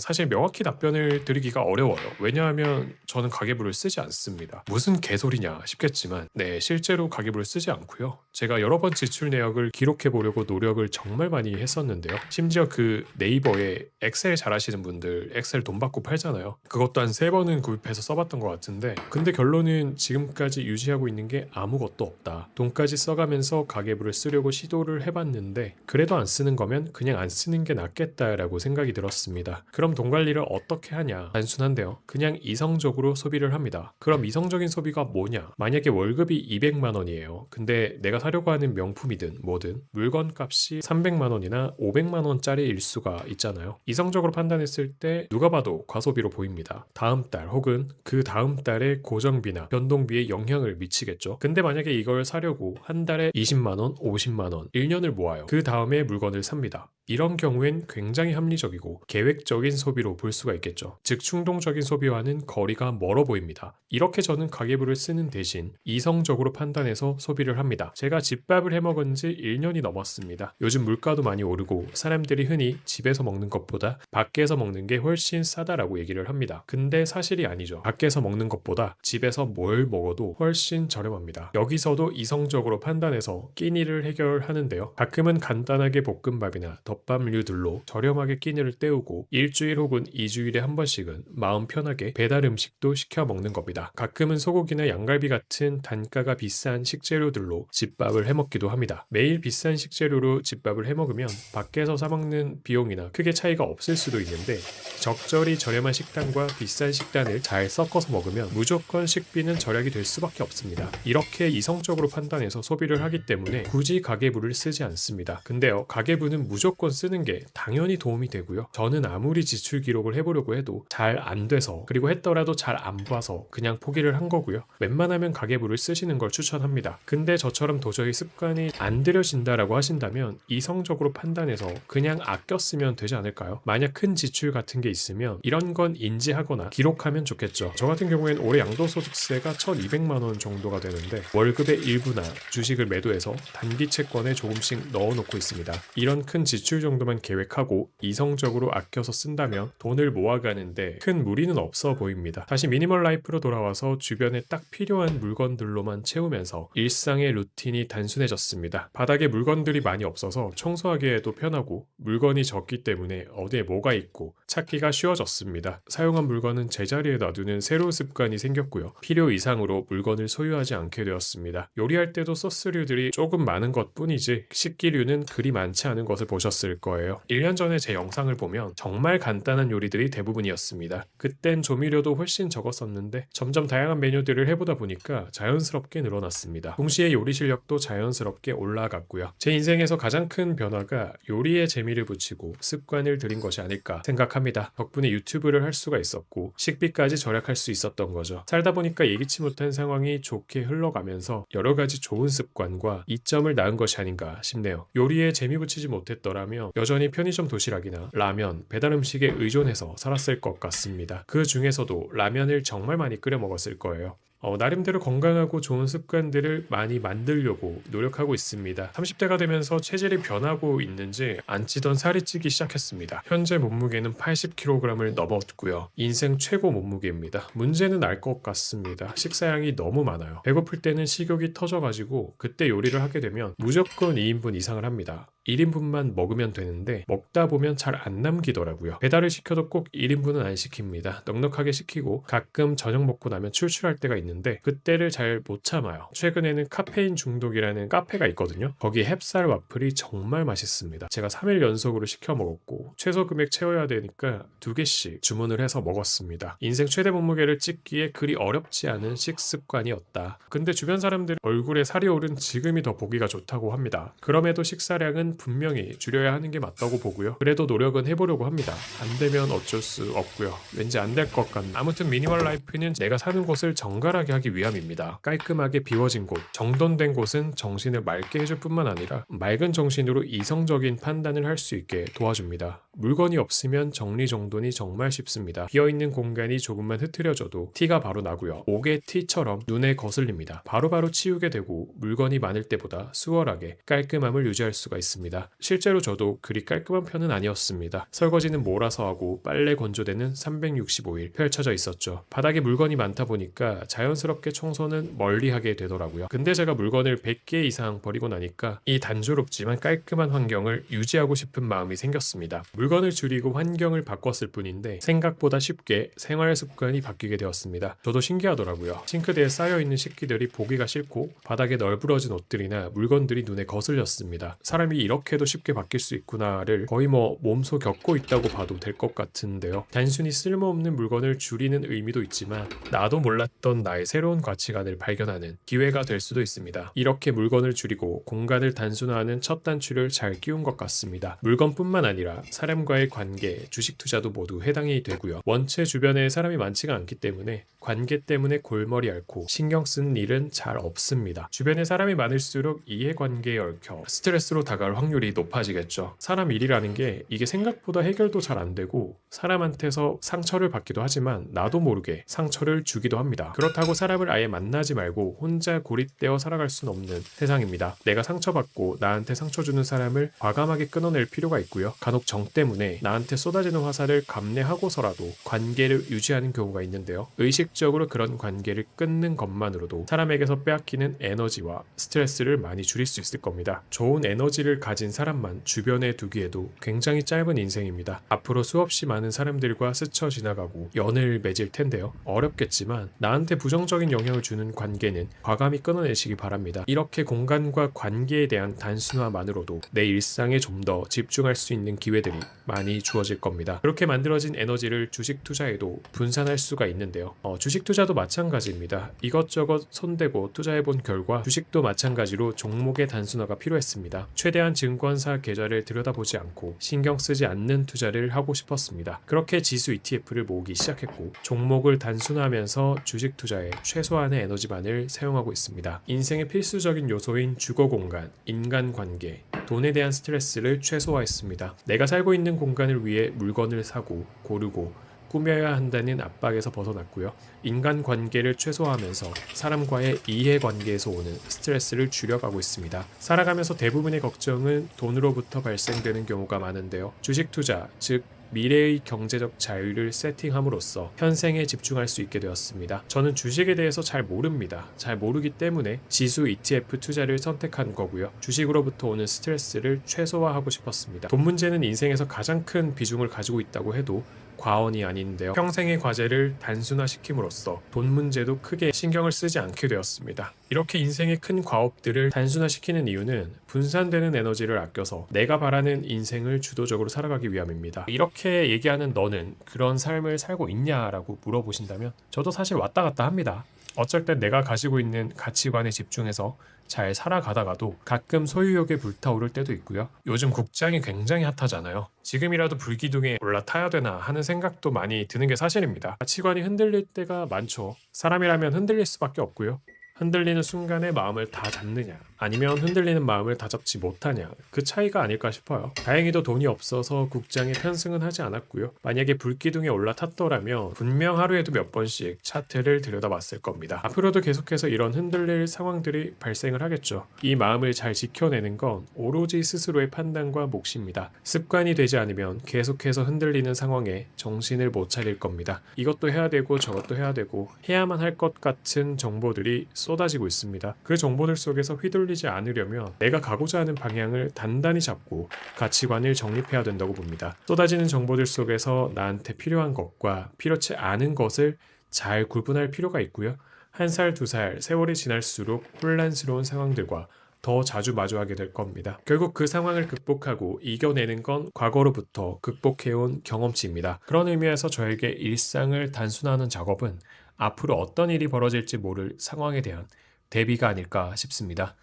Speaker 1: 사실 명확히 답변을 드리기가 어려워요. 왜냐하면 저는 가계부를 쓰지 않습니다. 무슨 개소리냐 싶겠지만 실제로 가계부를 쓰지 않고요. 제가 여러 번 지출 내역을 기록해 보려고 노력을 정말 많이 했었는데요. 심지어 그 네이버에 엑셀 잘하시는 분들 엑셀 돈 받고 팔잖아요. 그것도 한 3번은 구입해서 써봤던 것 같은데 근데 결론은 지금까지 유지하고 있는 게 아무것도 없다. 돈까지 써가면서 가계부를 쓰려고 시도를 해봤는데 그래도 안 쓰는 거면 그냥 안 쓰는 게 낫겠다라고 생각이 들었습니다. 그럼 돈 관리를 어떻게 하냐? 단순한데요. 그냥 이성적으로 소비를 합니다. 그럼 이성적인 소비가 뭐냐? 만약에 월급이 200만 원이에요. 근데 내가 사려고 하는 명품이든 뭐든 물건 값이 300만 원이나 500만 원짜리일 수가 있잖아요. 이성적으로 판단했을 때 누가 봐도 과소비로 보입니다. 다음 달 혹은 그 다음 달의 고정비나 변동비에 영향을 미치겠죠. 근데 만약에 이걸 사려고 한 달에 20만 원, 50만 원, 1년을 모아요. 그 다음에 물건을 삽니다. 이런 경우엔 굉장히 합리적이고 계획적인 소비로 볼 수가 있겠죠. 즉 충동적인 소비와는 거리가 멀어 보입니다. 이렇게 저는 가계부를 쓰는 대신 이성적으로 판단해서 소비를 합니다. 제가 집밥을 해먹은 지 1년이 넘었습니다. 요즘 물가도 많이 오르고 사람들이 흔히 집에서 먹는 것보다 밖에서 먹는 게 훨씬 싸다라고 얘기를 합니다. 근데 사실이 아니죠. 밖에서 먹는 것보다 집에서 뭘 먹어도 훨씬 저렴합니다. 여기서도 이성적으로 판단해서 끼니를 해결하는데요. 가끔은 간단하게 볶음밥이나 덮밥류들로 저렴하게 끼니를 때우고 일주일 혹은 2주일에 한 번씩은 마음 편하게 배달 음식도 시켜 먹는 겁니다. 가끔은 소고기나 양갈비 같은 단가가 비싼 식재료들로 집밥을 해먹기도 합니다. 매일 비싼 식재료로 집밥을 해먹으면 밖에서 사 먹는 비용이나 크게 차이가 없을 수도 있는데 적절히 저렴한 식단과 비싼 식단을 잘 섞어서 먹으면 무조건 식비는 절약이 될 수밖에 없습니다. 이렇게 이성적으로 판단해서 소비를 하기 때문에 굳이 가계부를 쓰지 않습니다. 근데요, 가계부는 무조건 무조건 쓰는 게 당연히 도움이 되고요. 저는 아무리 지출 기록을 해보려고 해도 잘 안 돼서, 그리고 했더라도 잘 안 봐서 그냥 포기를 한 거고요. 웬만하면 가계부를 쓰시는 걸 추천합니다. 근데 저처럼 도저히 습관이 안 들여진다라고 하신다면 이성적으로 판단해서 그냥 아껴 쓰면 되지 않을까요? 만약 큰 지출 같은 게 있으면 이런 건 인지하거나 기록하면 좋겠죠. 저 같은 경우에는 올해 양도소득세가 1200만 원 정도가 되는데 월급의 일부나 주식을 매도해서 단기 채권에 조금씩 넣어놓고 있습니다. 이런 큰 지출 정도만 계획하고 이성적으로 아껴서 쓴다면 돈을 모아가는데 큰 무리는 없어 보입니다. 다시 미니멀 라이프로 돌아와서 주변에 딱 필요한 물건들로만 채우면서 일상의 루틴이 단순해졌습니다. 바닥에 물건들이 많이 없어서 청소하기에도 편하고 물건이 적기 때문에 어디에 뭐가 있고 찾기가 쉬워졌습니다. 사용한 물건은 제자리에 놔두는 새로운 습관이 생겼고요. 필요 이상으로 물건을 소유하지 않게 되었습니다. 요리할 때도 소스류들이 조금 많은 것 뿐이지 식기류는 그리 많지 않은 것을 보셨을 거예요. 1년 전에 제 영상을 보면 정말 간단한 요리들이 대부분이었습니다. 그땐 조미료도 훨씬 적었었는데 점점 다양한 메뉴들을 해보다 보니까 자연스럽게 늘어났습니다. 동시에 요리 실력도 자연스럽게 올라갔고요. 제 인생에서 가장 큰 변화가 요리에 재미를 붙이고 습관을 들인 것이 아닐까 생각합니다. 덕분에 유튜브를 할 수가 있었고 식비까지 절약할 수 있었던 거죠. 살다 보니까 예기치 못한 상황이 좋게 흘러가면서 여러 가지 좋은 습관과 이점을 낳은 것이 아닌가 싶네요. 요리에 재미 붙이지 못했더라면 여전히 편의점 도시락이나 라면, 배달 음식에 의존해서 살았을 것 같습니다. 그 중에서도 라면을 정말 많이 끓여 먹었을 거예요. 나름대로 건강하고 좋은 습관들을 많이 만들려고 노력하고 있습니다. 30대가 되면서 체질이 변하고 있는지 안 찌던 살이 찌기 시작했습니다. 현재 몸무게는 80kg을 넘었고요. 인생 최고 몸무게입니다. 문제는 알 것 같습니다. 식사량이 너무 많아요. 배고플 때는 식욕이 터져가지고 그때 요리를 하게 되면 무조건 2인분 이상을 합니다. 1인분만 먹으면 되는데 먹다 보면 잘 안 남기더라고요. 배달을 시켜도 꼭 1인분은 안 시킵니다. 넉넉하게 시키고 가끔 저녁 먹고 나면 출출할 때가 있는데 그때를 잘 못 참아요. 최근에는 카페인 중독이라는 카페가 있거든요. 거기 햅쌀 와플이 정말 맛있습니다. 제가 3일 연속으로 시켜 먹었고 최소 금액 채워야 되니까 2개씩 주문을 해서 먹었습니다. 인생 최대 몸무게를 찍기에 그리 어렵지 않은 식습관이었다. 근데 주변 사람들 얼굴에 살이 오른 지금이 더 보기가 좋다고 합니다. 그럼에도 식사량은 분명히 줄여야 하는 게 맞다고 보고요. 그래도 노력은 해보려고 합니다. 안 되면 어쩔 수 없고요. 왠지 안 될 것 같네. 아무튼 미니멀 라이프는 내가 사는 곳을 정갈하게 하기 위함입니다. 깔끔하게 비워진 곳, 정돈된 곳은 정신을 맑게 해줄 뿐만 아니라 맑은 정신으로 이성적인 판단을 할 수 있게 도와줍니다. 물건이 없으면 정리정돈이 정말 쉽습니다. 비어있는 공간이 조금만 흐트려져도 티가 바로 나고요. 옥의 티처럼 눈에 거슬립니다. 바로바로 치우게 되고 물건이 많을 때보다 수월하게 깔끔함을 유지할 수가 있습니다. 실제로 저도 그리 깔끔한 편은 아니었습니다. 설거지는 몰아서 하고 빨래 건조대는 365일 펼쳐져 있었죠. 바닥에 물건이 많다 보니까 자연스럽게 청소는 멀리하게 되더라고요. 근데 제가 물건을 100개 이상 버리고 나니까 이 단조롭지만 깔끔한 환경을 유지하고 싶은 마음이 생겼습니다. 물건을 줄이고 환경을 바꿨을 뿐인데 생각보다 쉽게 생활 습관이 바뀌게 되었습니다. 저도 신기하더라고요. 싱크대에 쌓여있는 식기들이 보기가 싫고 바닥에 널브러진 옷들이나 물건들이 눈에 거슬렸습니다. 사람이 이렇게도 쉽게 바뀔 수 있구나를 거의 몸소 겪고 있다고 봐도 될 것 같은데요. 단순히 쓸모없는 물건을 줄이는 의미도 있지만 나도 몰랐던 나의 새로운 가치관을 발견하는 기회가 될 수도 있습니다. 이렇게 물건을 줄이고 공간을 단순화하는 첫 단추를 잘 끼운 것 같습니다. 물건뿐만 아니라 사람과의 관계, 주식 투자도 모두 해당이 되고요. 원체 주변에 사람이 많지가 않기 때문에 관계 때문에 골머리 앓고 신경 쓰는 일은 잘 없습니다. 주변에 사람이 많을수록 이해관계에 얽혀 스트레스로 다가올 확률이 높아지겠죠. 사람 일이라는 게 이게 생각보다 해결도 잘 안 되고 사람한테서 상처를 받기도 하지만 나도 모르게 상처를 주기도 합니다. 그렇다고 사람을 아예 만나지 말고 혼자 고립되어 살아갈 수는 없는 세상입니다. 내가 상처받고 나한테 상처 주는 사람을 과감하게 끊어낼 필요가 있고요. 간혹 정 때문에 나한테 쏟아지는 화살을 감내하고서라도 관계를 유지하는 경우가 있는데요. 의식적으로 그런 관계를 끊는 것만으로도 사람에게서 빼앗기는 에너지와 스트레스를 많이 줄일 수 있을 겁니다. 좋은 에너지를 가진 사람만 주변에 두기에도 굉장히 짧은 인생입니다. 앞으로 수없이 많은 사람들과 스쳐 지나가고 연을 맺을 텐데요. 어렵겠지만 나한테 부정적인 영향을 주는 관계는 과감히 끊어내시기 바랍니다. 이렇게 공간과 관계에 대한 단순화만으로도 내 일상에 좀 더 집중할 수 있는 기회들이 많이 주어질 겁니다. 그렇게 만들어진 에너지를 주식 투자에도 분산할 수가 있는데요. 주식 투자도 마찬가지입니다. 이것저것 손대고 투자해본 결과 주식도 마찬가지로 종목의 단순화가 필요했습니다. 최대한 증권사 계좌를 들여다보지 않고 신경 쓰지 않는 투자를 하고 싶었습니다. 그렇게 지수 ETF를 모으기 시작했고 종목을 단순화하면서 주식 투자에 최소한의 에너지만을 사용하고 있습니다. 인생의 필수적인 요소인 주거 공간, 인간관계, 돈에 대한 스트레스를 최소화했습니다. 내가 살고 있는 공간을 위해 물건을 사고 고르고 꾸며야 한다는 압박에서 벗어났고요. 인간관계를 최소화하면서 사람과의 이해관계에서 오는 스트레스를 줄여가고 있습니다. 살아가면서 대부분의 걱정은 돈으로부터 발생되는 경우가 많은데요. 주식 투자, 즉 미래의 경제적 자유를 세팅함으로써 현생에 집중할 수 있게 되었습니다. 저는 주식에 대해서 잘 모릅니다. 잘 모르기 때문에 지수 ETF 투자를 선택한 거고요. 주식으로부터 오는 스트레스를 최소화하고 싶었습니다. 돈 문제는 인생에서 가장 큰 비중을 가지고 있다고 해도 과언이 아닌데요. 평생의 과제를 단순화시킴으로써 돈 문제도 크게 신경을 쓰지 않게 되었습니다. 이렇게 인생의 큰 과업들을 단순화시키는 이유는 분산되는 에너지를 아껴서 내가 바라는 인생을 주도적으로 살아가기 위함입니다. 이렇게 얘기하는 너는 그런 삶을 살고 있냐라고 물어보신다면 저도 사실 왔다 갔다 합니다. 어쩔 땐 내가 가지고 있는 가치관에 집중해서 잘 살아가다가도 가끔 소유욕에 불타오를 때도 있고요. 요즘 국장이 굉장히 핫하잖아요. 지금이라도 불기둥에 올라타야 되나 하는 생각도 많이 드는 게 사실입니다. 가치관이 흔들릴 때가 많죠. 사람이라면 흔들릴 수밖에 없고요. 흔들리는 순간에 마음을 다 잡느냐 아니면 흔들리는 마음을 다 잡지 못하냐 그 차이가 아닐까 싶어요. 다행히도 돈이 없어서 국장에 편승은 하지 않았고요. 만약에 불기둥에 올라탔더라면 분명 하루에도 몇 번씩 차트를 들여다봤을 겁니다. 앞으로도 계속해서 이런 흔들릴 상황들이 발생을 하겠죠. 이 마음을 잘 지켜내는 건 오로지 스스로의 판단과 몫입니다. 습관이 되지 않으면 계속해서 흔들리는 상황에 정신을 못 차릴 겁니다. 이것도 해야 되고 저것도 해야 되고 해야만 할 것 같은 정보들이 쏟아지고 있습니다. 그 정보들 속에서 휘둘리지 않으려면 내가 가고자 하는 방향을 단단히 잡고 가치관을 정립해야 된다고 봅니다. 쏟아지는 정보들 속에서 나한테 필요한 것과 필요치 않은 것을 잘 구분할 필요가 있고요. 한 살, 두 살, 세월이 지날수록 혼란스러운 상황들과 더 자주 마주하게 될 겁니다. 결국 그 상황을 극복하고 이겨내는 건 과거로부터 극복해온 경험치입니다. 그런 의미에서 저에게 일상을 단순화하는 작업은 앞으로 어떤 일이 벌어질지 모를 상황에 대한 대비가 아닐까 싶습니다.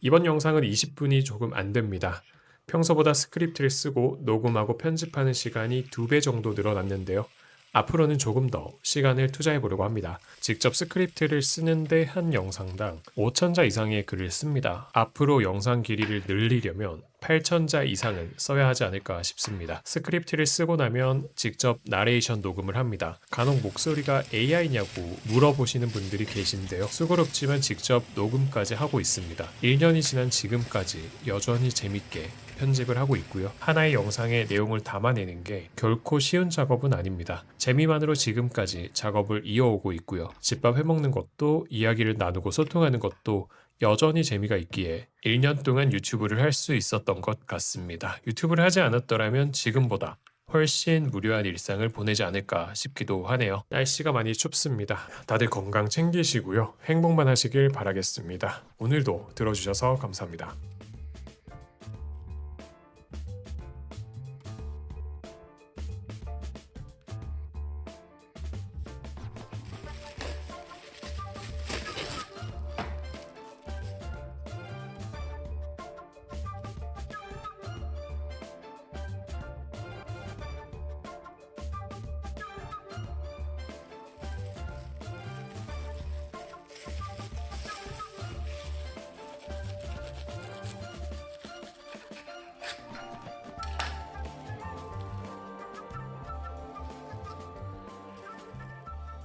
Speaker 1: 이번 영상은 20분이 조금 안 됩니다. 평소보다 스크립트를 쓰고 녹음하고 편집하는 시간이 2배 정도 늘어났는데요. 앞으로는 조금 더 시간을 투자해 보려고 합니다. 직접 스크립트를 쓰는데 한 영상당 5,000자 이상의 글을 씁니다. 앞으로 영상 길이를 늘리려면 8,000자 이상은 써야 하지 않을까 싶습니다. 스크립트를 쓰고 나면 직접 나레이션 녹음을 합니다. 간혹 목소리가 AI냐고 물어보시는 분들이 계신데요. 수고롭지만 직접 녹음까지 하고 있습니다. 1년이 지난 지금까지 여전히 재밌게 편집을 하고 있고요. 하나의 영상에 내용을 담아내는 게 결코 쉬운 작업은 아닙니다. 재미만으로 지금까지 작업을 이어오고 있고요. 집밥 해먹는 것도 이야기를 나누고 소통하는 것도 여전히 재미가 있기에 1년 동안 유튜브를 할 수 있었던 것 같습니다. 유튜브를 하지 않았더라면 지금보다 훨씬 무료한 일상을 보내지 않을까 싶기도 하네요. 날씨가 많이 춥습니다. 다들 건강 챙기시고요. 행복만 하시길 바라겠습니다. 오늘도 들어주셔서 감사합니다.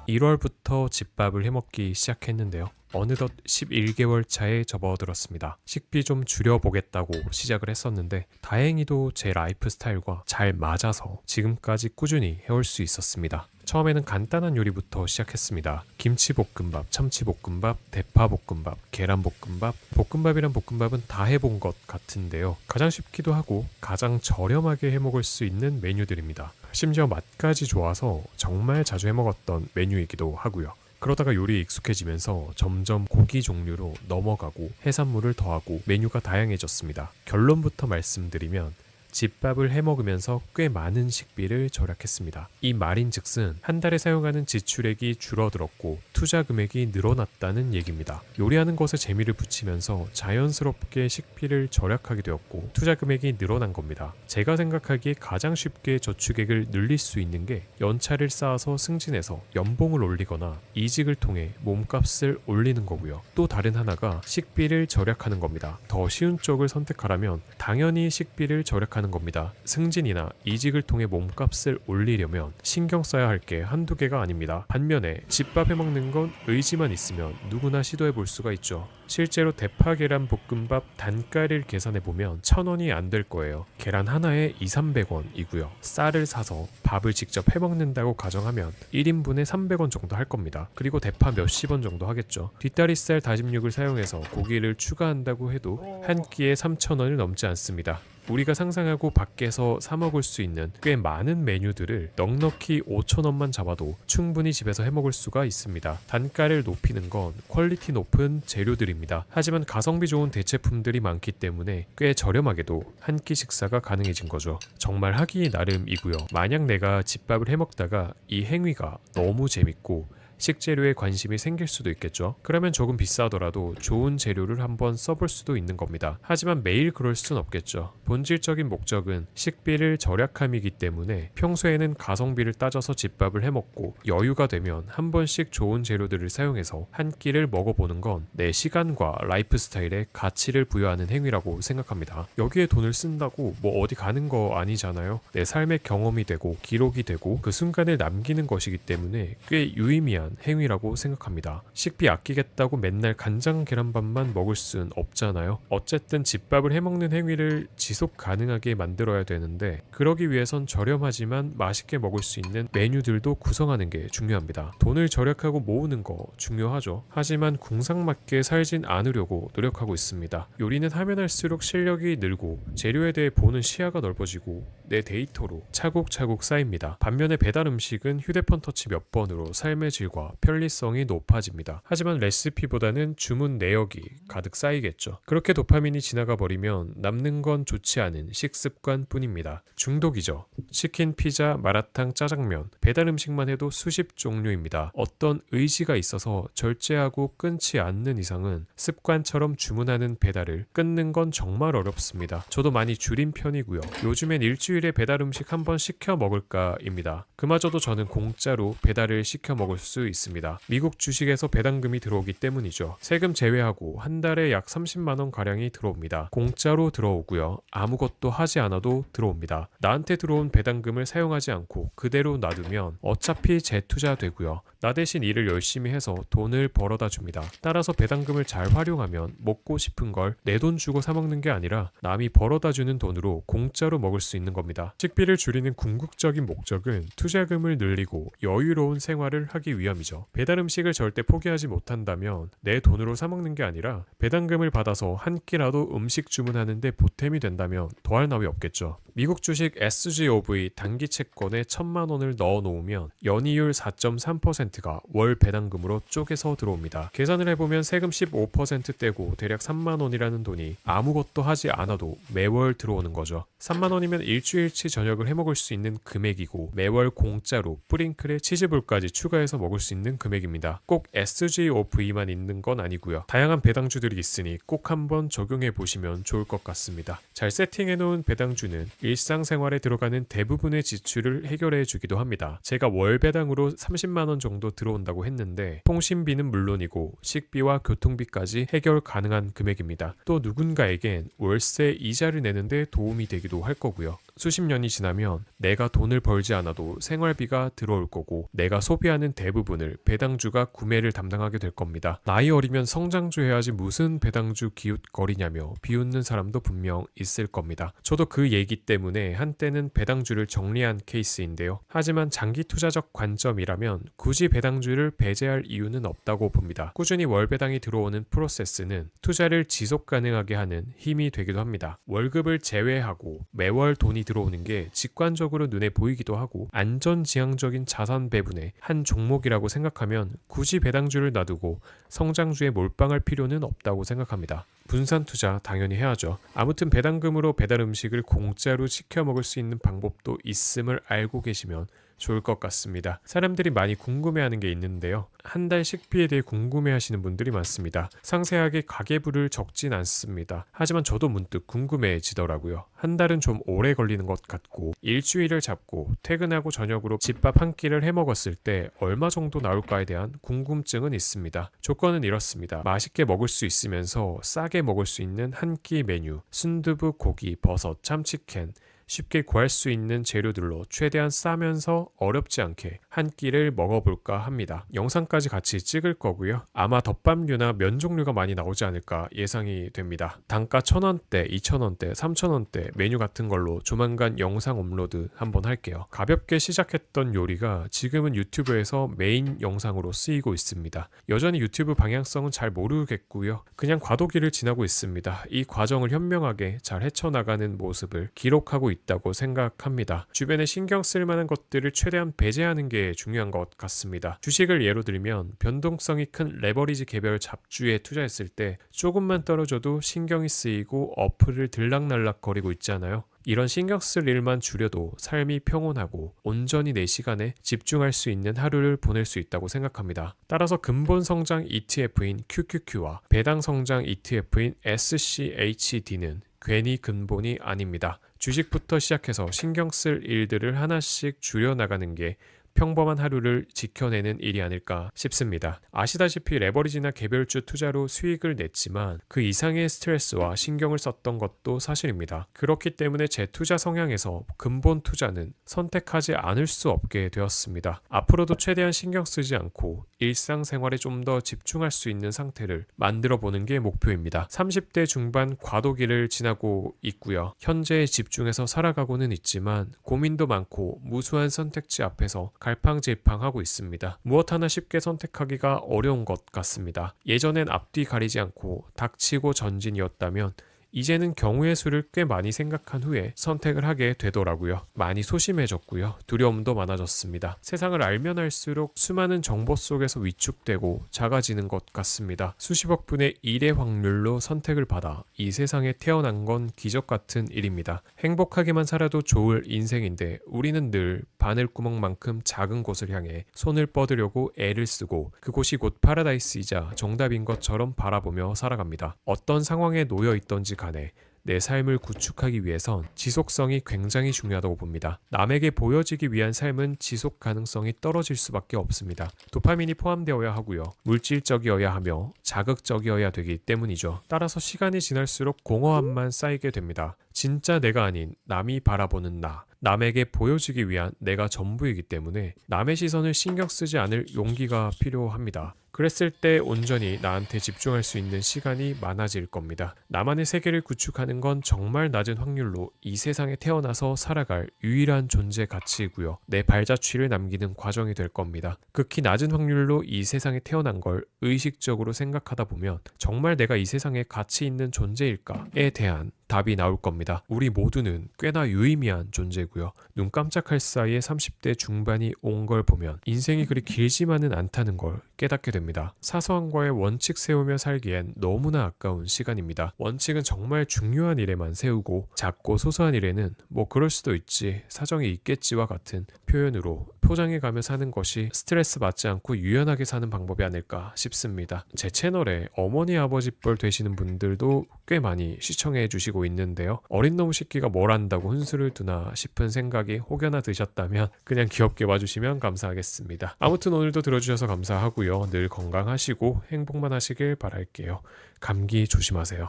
Speaker 1: 1월부터 집밥을 해먹기 시작했는데요. 어느덧 11개월 차에 접어들었습니다. 식비 좀 줄여보겠다고 시작을 했었는데 다행히도 제 라이프 스타일과 잘 맞아서 지금까지 꾸준히 해올 수 있었습니다. 처음에는 간단한 요리부터 시작했습니다. 김치볶음밥, 참치볶음밥, 대파볶음밥, 계란볶음밥. 볶음밥이란 볶음밥은 다 해본 것 같은데요. 가장 쉽기도 하고 가장 저렴하게 해먹을 수 있는 메뉴들입니다. 심지어 맛까지 좋아서 정말 자주 해먹었던 메뉴이기도 하고요. 그러다가 요리에 익숙해지면서 점점 고기 종류로 넘어가고 해산물을 더하고 메뉴가 다양해졌습니다. 결론부터 말씀드리면 집밥을 해먹으면서 꽤 많은 식비를 절약했습니다. 이 말인즉슨 한 달에 사용하는 지출액이 줄어들었고 투자 금액이 늘어났다는 얘기입니다. 요리하는 것에 재미를 붙이면서 자연스럽게 식비를 절약하게 되었고 투자 금액이 늘어난 겁니다. 제가 생각하기에 가장 쉽게 저축액을 늘릴 수 있는 게 연차를 쌓아서 승진해서 연봉을 올리거나 이직을 통해 몸값을 올리는 거고요. 또 다른 하나가 식비를 절약하는 겁니다. 더 쉬운 쪽을 선택하라면 당연히 식비를 절약하는 겁니다. 승진이나 이직을 통해 몸값을 올리려면 신경 써야 할 게 한두 개가 아닙니다. 반면에 집밥 해먹는 건 의지만 있으면 누구나 시도해 볼 수가 있죠. 실제로 대파 계란 볶음밥 단가를 계산해 보면 1,000원이 안 될 거예요. 계란 하나에 200~300원이고요. 쌀을 사서 밥을 직접 해먹는다고 가정하면 1인분에 300원 정도 할 겁니다. 그리고 대파 몇십 원 정도 하겠죠. 뒷다리살 다짐 육을 사용해서 고기를 추가한다고 해도 한 끼에 3,000원을 넘지 않습니다. 우리가 상상하고 밖에서 사 먹을 수 있는 꽤 많은 메뉴들을 넉넉히 5,000원만 잡아도 충분히 집에서 해먹을 수가 있습니다. 단가를 높이는 건 퀄리티 높은 재료들입니다. 하지만 가성비 좋은 대체품들이 많기 때문에 꽤 저렴하게도 한 끼 식사가 가능해진 거죠. 정말 하기 나름이고요. 만약 내가 집밥을 해먹다가 이 행위가 너무 재밌고 식재료에 관심이 생길 수도 있겠죠. 그러면 조금 비싸더라도 좋은 재료를 한번 써볼 수도 있는 겁니다. 하지만 매일 그럴 순 없겠죠. 본질적인 목적은 식비를 절약함이기 때문에 평소에는 가성비를 따져서 집밥을 해먹고 여유가 되면 한 번씩 좋은 재료들을 사용해서 한 끼를 먹어보는 건 내 시간과 라이프 스타일에 가치를 부여하는 행위라고 생각합니다. 여기에 돈을 쓴다고 뭐 어디 가는 거 아니잖아요. 내 삶의 경험이 되고 기록이 되고 그 순간을 남기는 것이기 때문에 꽤 유의미한 행위라고 생각합니다. 식비 아끼겠다고 맨날 간장 계란밥만 먹을 순 없잖아요. 어쨌든 집밥을 해먹는 행위를 지속 가능하게 만들어야 되는데 그러기 위해선 저렴하지만 맛있게 먹을 수 있는 메뉴들도 구성하는 게 중요합니다. 돈을 절약하고 모으는 거 중요하죠. 하지만 궁상맞게 살진 않으려고 노력하고 있습니다. 요리는 하면 할수록 실력이 늘고 재료에 대해 보는 시야가 넓어지고 내 데이터로 차곡차곡 쌓입니다. 반면에 배달 음식은 휴대폰 터치 몇 번으로 삶의 질과 편리성이 높아집니다. 하지만 레시피보다는 주문 내역이 가득 쌓이겠죠. 그렇게 도파민이 지나가 버리면 남는 건 좋지 않은 식습관 뿐입니다. 중독이죠. 치킨, 피자, 마라탕, 짜장면, 배달 음식만 해도 수십 종류입니다. 어떤 의지가 있어서 절제하고 끊지 않는 이상은 습관처럼 주문하는 배달을 끊는 건 정말 어렵습니다. 저도 많이 줄인 편이고요. 요즘엔 일주일에 배달 음식 한 번 시켜 먹을까입니다. 그마저도 저는 공짜로 배달을 시켜 먹을 수 있습니다. 미국 주식에서 배당금이 들어오기 때문이죠. 세금 제외하고 한 달에 약 30만 원 가량이 들어옵니다. 공짜로 들어오고요. 아무것도 하지 않아도 들어옵니다. 나한테 들어온 배당금을 사용하지 않고 그대로 놔두면 어차피 재투자되고요. 나 대신 일을 열심히 해서 돈을 벌어다 줍니다. 따라서 배당금을 잘 활용하면 먹고 싶은 걸 내 돈 주고 사 먹는 게 아니라 남이 벌어다 주는 돈으로 공짜로 먹을 수 있는 겁니다. 식비를 줄이는 궁극적인 목적은 투자금을 늘리고 여유로운 생활을 하기 위함이죠. 배달 음식을 절대 포기하지 못한다면 내 돈으로 사 먹는 게 아니라 배당금을 받아서 한 끼라도 음식 주문하는데 보탬이 된다면 더할 나위 없겠죠. 미국 주식 SGOV 단기 채권에 1,000만 원을 넣어 놓으면 연이율 4.3%가 월 배당금으로 쪼개서 들어옵니다. 계산을 해보면 세금 15% 떼고 대략 3만 원이라는 돈이 아무것도 하지 않아도 매월 들어오는 거죠. 3만 원이면 일주일치 저녁을 해먹을 수 있는 금액이고 매월 공짜로 뿌링클에 치즈볼까지 추가해서 먹을 수 있는 금액입니다. 꼭 SGOV만 있는 건 아니고요. 다양한 배당주들이 있으니 꼭 한번 적용해 보시면 좋을 것 같습니다. 잘 세팅해 놓은 배당주는 일상생활에 들어가는 대부분의 지출을 해결해 주기도 합니다. 제가 월 배당으로 30만 원 정도 들어온다고 했는데 통신비는 물론이고 식비와 교통비까지 해결 가능한 금액입니다. 또 누군가에겐 월세 이자를 내는데 도움이 되기도 할 거고요. 수십 년이 지나면 내가 돈을 벌지 않아도 생활비가 들어올 거고 내가 소비하는 대부분을 배당주가 구매를 담당하게 될 겁니다. 나이 어리면 성장주 해야지 무슨 배당주 기웃거리냐며 비웃는 사람도 분명 있을 겁니다. 저도 그 얘기 때문에 한때는 배당주를 정리한 케이스인데요. 하지만 장기 투자적 관점이라면 굳이 배당주를 배제할 이유는 없다고 봅니다. 꾸준히 월 배당이 들어오는 프로세스는 투자를 지속 가능하게 하는 힘이 되기도 합니다. 월급을 제외하고 매월 돈이 들어오는 게 직관적으로 눈에 보이기도 하고 안전지향적인 자산 배분의 한 종목이라고 생각하면 굳이 배당주를 놔두고 성장주에 몰빵할 필요는 없다고 생각합니다. 분산 투자 당연히 해야죠. 아무튼 배당금으로 배달 음식을 공짜로 시켜 먹을 수 있는 방법도 있음을 알고 계시면 좋을 것 같습니다. 사람들이 많이 궁금해하는 게 있는데요. 한 달 식비에 대해 궁금해하시는 분들이 많습니다. 상세하게 가계부를 적진 않습니다. 하지만 저도 문득 궁금해지더라고요. 한 달은 좀 오래 걸리는 것 같고 일주일을 잡고 퇴근하고 저녁으로 집밥 한 끼를 해 먹었을 때 얼마 정도 나올까에 대한 궁금증은 있습니다. 조건은 이렇습니다. 맛있게 먹을 수 있으면서 싸게 먹을 수 있는 한 끼 메뉴, 순두부, 고기, 버섯, 참치캔, 쉽게 구할 수 있는 재료들로 최대한 싸면서 어렵지 않게 한 끼를 먹어볼까 합니다. 영상까지 같이 찍을 거고요. 아마 덮밥류나 면 종류가 많이 나오지 않을까 예상이 됩니다. 단가 1,000원대, 2,000원대, 3,000원대 메뉴 같은 걸로 조만간 영상 업로드 한번 할게요. 가볍게 시작했던 요리가 지금은 유튜브에서 메인 영상으로 쓰이고 있습니다. 여전히 유튜브 방향성은 잘 모르겠고요. 그냥 과도기를 지나고 있습니다. 이 과정을 현명하게 잘 헤쳐나가는 모습을 기록하고 있다고 생각합니다. 주변에 신경 쓸 만한 것들을 최대한 배제하는 게 중요한 것 같습니다. 주식을 예로 들면 변동성이 큰 레버리지 개별 잡주에 투자했을 때 조금만 떨어져도 신경이 쓰이고 어플을 들락날락 거리고 있잖아요. 이런 신경 쓸 일만 줄여도 삶이 평온하고 온전히 내 시간에 집중할 수 있는 하루를 보낼 수 있다고 생각합니다. 따라서 근본 성장 ETF인 QQQ와 배당 성장 ETF인 SCHD는 괜히 근본이 아닙니다. 주식부터 시작해서 신경 쓸 일들을 하나씩 줄여나가는 게 평범한 하루를 지켜내는 일이 아닐까 싶습니다. 아시다시피 레버리지나 개별주 투자로 수익을 냈지만 그 이상의 스트레스와 신경을 썼던 것도 사실입니다. 그렇기 때문에 제 투자 성향에서 근본 투자는 선택하지 않을 수 없게 되었습니다. 앞으로도 최대한 신경 쓰지 않고 일상생활에 좀 더 집중할 수 있는 상태를 만들어 보는 게 목표입니다. 30대 중반 과도기를 지나고 있고요. 현재에 집중해서 살아가고는 있지만 고민도 많고 무수한 선택지 앞에서 갈팡질팡하고 있습니다. 무엇 하나 쉽게 선택하기가 어려운 것 같습니다. 예전엔 앞뒤 가리지 않고 닥치고 전진이었다면 이제는 경우의 수를 꽤 많이 생각한 후에 선택을 하게 되더라고요. 많이 소심해졌고요. 두려움도 많아졌습니다. 세상을 알면 알수록 수많은 정보 속에서 위축되고 작아지는 것 같습니다. 수십억 분의 1의 확률로 선택을 받아 이 세상에 태어난 건 기적 같은 일입니다. 행복하게만 살아도 좋을 인생인데 우리는 늘 바늘구멍만큼 작은 곳을 향해 손을 뻗으려고 애를 쓰고 그곳이 곧 파라다이스이자 정답인 것처럼 바라보며 살아갑니다. 어떤 상황에 놓여 있던지 간에 내 삶을 구축하기 위해선 지속성이 굉장히 중요하다고 봅니다. 남에게 보여지기 위한 삶은 지속 가능성이 떨어질 수밖에 없습니다. 도파민이 포함되어야 하고요. 물질적이어야 하며 자극적이어야 되기 때문이죠. 따라서 시간이 지날수록 공허함만 쌓이게 됩니다. 진짜 내가 아닌 남이 바라보는 나, 남에게 보여주기 위한 내가 전부이기 때문에 남의 시선을 신경 쓰지 않을 용기가 필요합니다. 그랬을 때 온전히 나한테 집중할 수 있는 시간이 많아질 겁니다. 나만의 세계를 구축하는 건 정말 낮은 확률로 이 세상에 태어나서 살아갈 유일한 존재 가치이고요. 내 발자취를 남기는 과정이 될 겁니다. 극히 낮은 확률로 이 세상에 태어난 걸 의식적으로 생각하다 보면 정말 내가 이 세상에 가치 있는 존재일까에 대한 답이 나올 겁니다. 우리 모두는 꽤나 유의미한 존재고요. 눈 깜짝할 사이에 30대 중반이 온 걸 보면 인생이 그리 길지만은 않다는 걸 깨닫게 됩니다. 사소한 거에 원칙 세우며 살기엔 너무나 아까운 시간입니다. 원칙은 정말 중요한 일에만 세우고 작고 소소한 일에는 뭐 그럴 수도 있지, 사정이 있겠지와 같은 표현으로 포장해가며 사는 것이 스트레스 받지 않고 유연하게 사는 방법이 아닐까 싶습니다. 제 채널에 어머니 아버지 뻘 되시는 분들도 꽤 많이 시청해 주시고 있는데요. 어린 놈 새끼가 뭘 안다고 훈수를 두나 싶은 생각이 혹여나 드셨다면 그냥 귀엽게 봐주시면 감사하겠습니다. 아무튼 오늘도 들어주셔서 감사하고요. 늘 건강하시고 행복만 하시길 바랄게요. 감기 조심하세요.